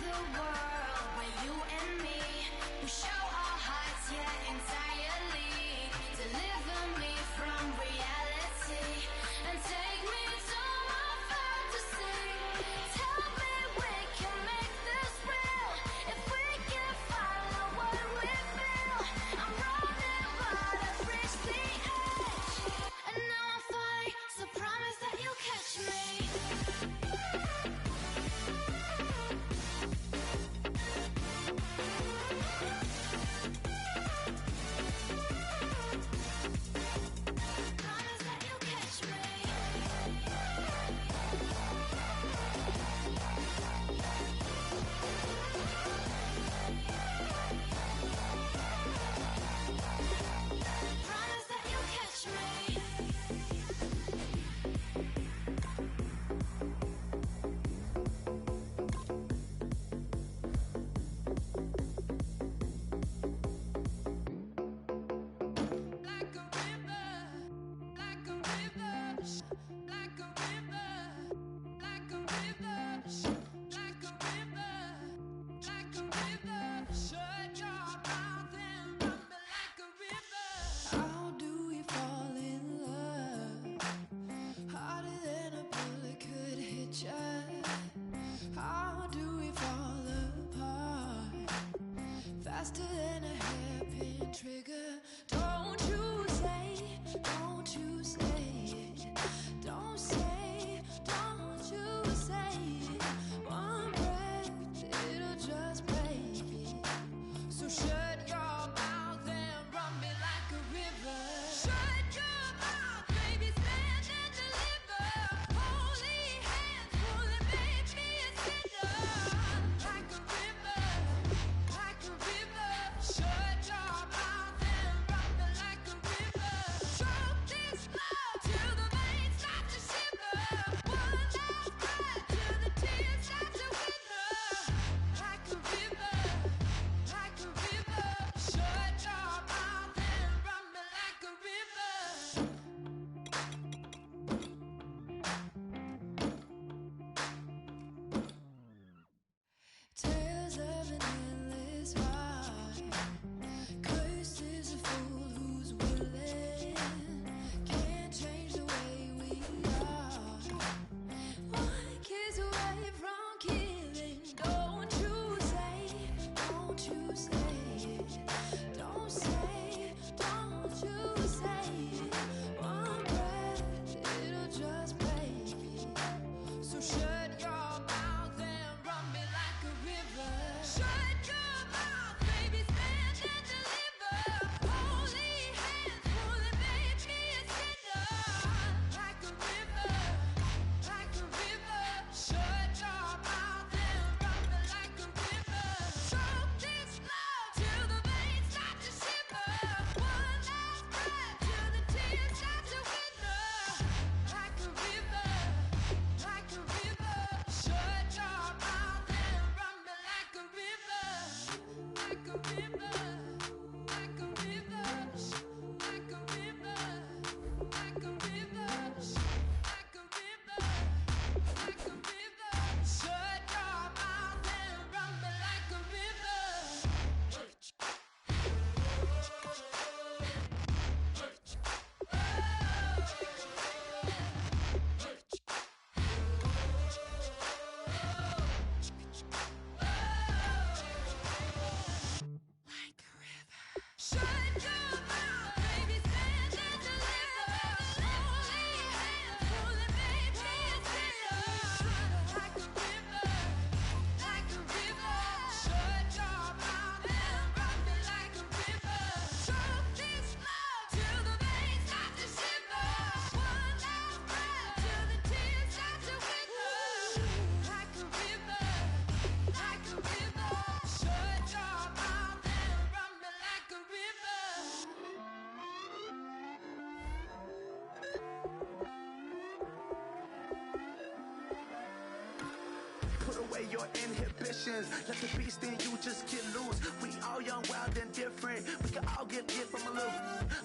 the world but you and me. We show our hearts, yeah, entirely. Deliver me from reality and take me to my fantasy. Tell me we can make this real if we can follow what we feel. I'm running but I've reached the edge, and now I'm falling, so promise that you'll catch me. Promise that you'll catch me. Promise that you'll catch me. Like a river, like a river, like a river, like a river, like a river, like a river. Shut your mouth and run me like a river. How do we fall in love? Harder than a bullet could hit ya. How do we fall apart? Faster than a hairpin trigger. Don't you say it. Don't say, don't you say it. One breath, it'll just break it. So shut your mouth and run me like a river. Shut your mouth, baby, stand and deliver. Holy hands, pull and make me a sinner. Like a river, like a river. Shut your mouth and run me like a river. Choke this love till the veins start to shiver. One last breath till the tears start to wither. Like a river, like a river. Shut your mouth and run me like a river. Tales of an endless ride. Cursed is a fool who's willing. Can't change the way we are. One kiss away from killing. Don't you say, don't you say it. Don't say, don't you say it. One breath, it'll just break it. So shut your mouth and run me like a river. Shut your mouth, baby, stand and deliver. Holy hands, pull and make me a sinner. Like a river, like a river. Shut your mouth and run me like a river. Choke this love till the veins start to shiver. One last breath till the tears start to wither. Like a river, like a river. Shut your mouth and run me like a river. Like a river, like a river, like a river, like a river, like a river, like a river. Shut your mouth and run me like a river. Shut your mouth, baby, stand and deliver. Holy hands, pull and make me a sinner. Like a river, like a river. Shut your mouth and run me like a river. Choke this love till the veins start to shiver. One last breath till the tears start to wither. Like a river, like a river. Shut your mouth and run me like a river. Put away your inhibitions. Let the beast in you just get loose. We all young, wild, and different. We can all get hit from a little.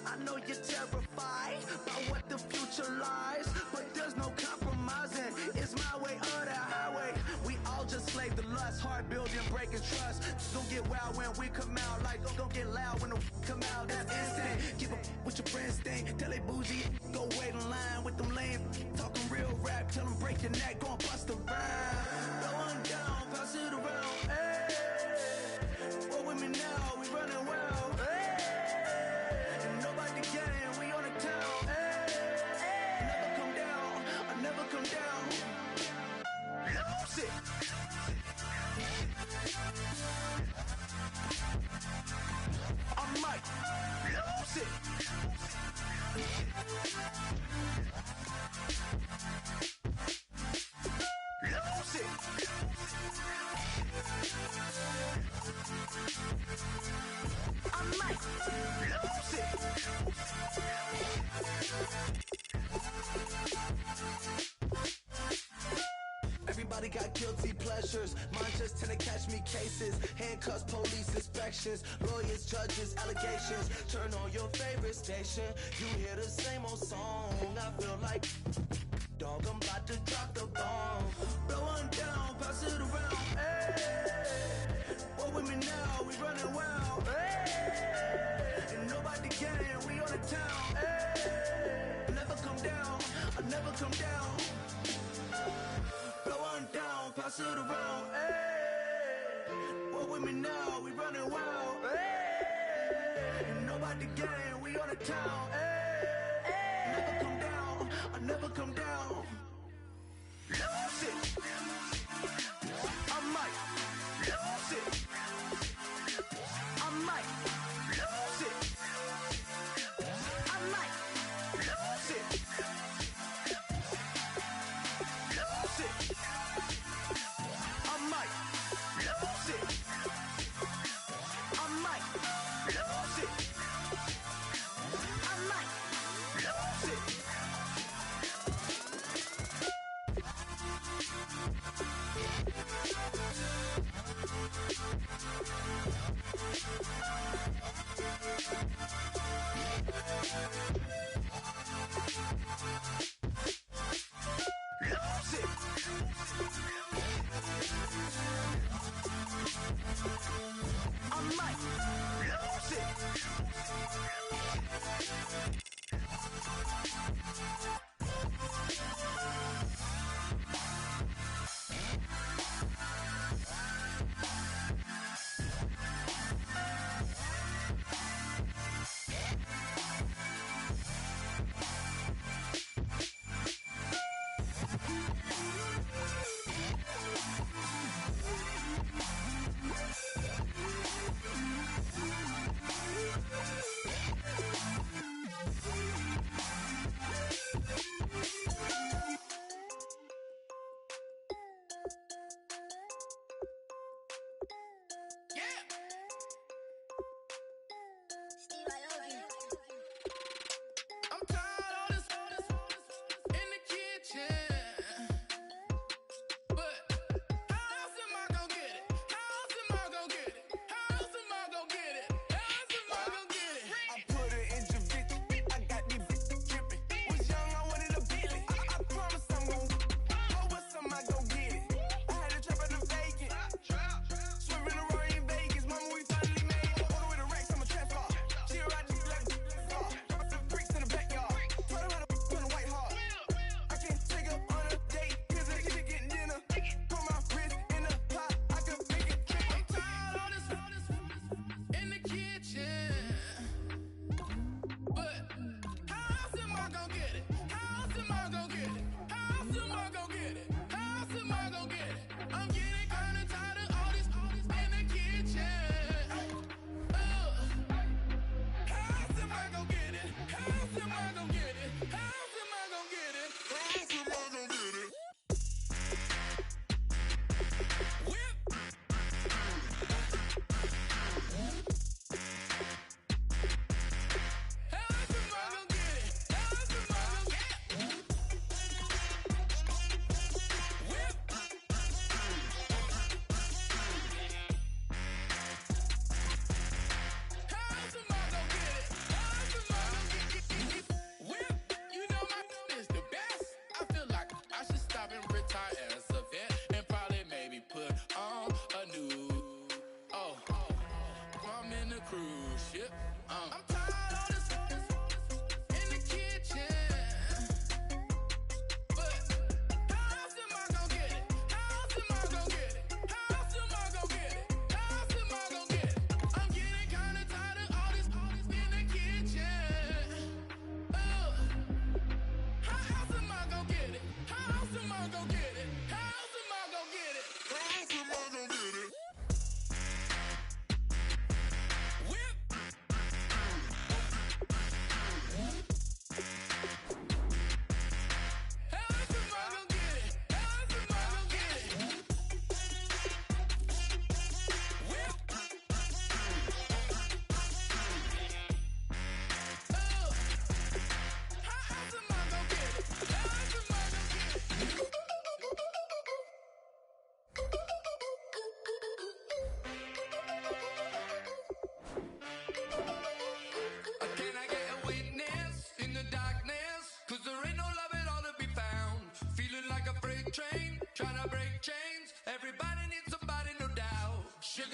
I know you're terrified by what the future lies, but there's no compromising. It's my way or the highway. We all just a slave to lust, heart building, breaking trust. Don't get wild when we come out, like don't get loud when the come out. That's instant. Give up what your friends think. Tell they bougie, go wait in line with them lame. Talking real rap, tell them break your neck, go and bust a rhyme. Blow one down, pass it around. Hey, what with me now? We running wild. Hey, and nobody game, we on the town. Hey, never come down, I never come down. Lose it. I'm Mike. Lose it. Lose it. I'm Mike. Lose it. Everybody got guilty pleasures. Mine just tend to catch me cases. Handcuffs, police inspections, lawyers, judges, allegations. Turn on your favorite station. You hear the same old song. I feel like, dog, I'm about to drop the bomb. Blow one down, pass it around. Hey, what with me now? We running wild. Hey, and nobody game. We on the town. Hey, never come down. I never come down. Blow one down, pass it around. Hey, what with me now? We running wild. Hey, and nobody game. We on the town. Hey, never come down. I never come down. Lose it. I might lose it. I might lose it. I might lose it. Lose it. I might lose it. I might lose it. I might lose it. Lose it. I might lose it.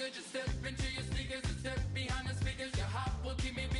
good, just step into your sneakers and step behind the speakers. Your heart will keep me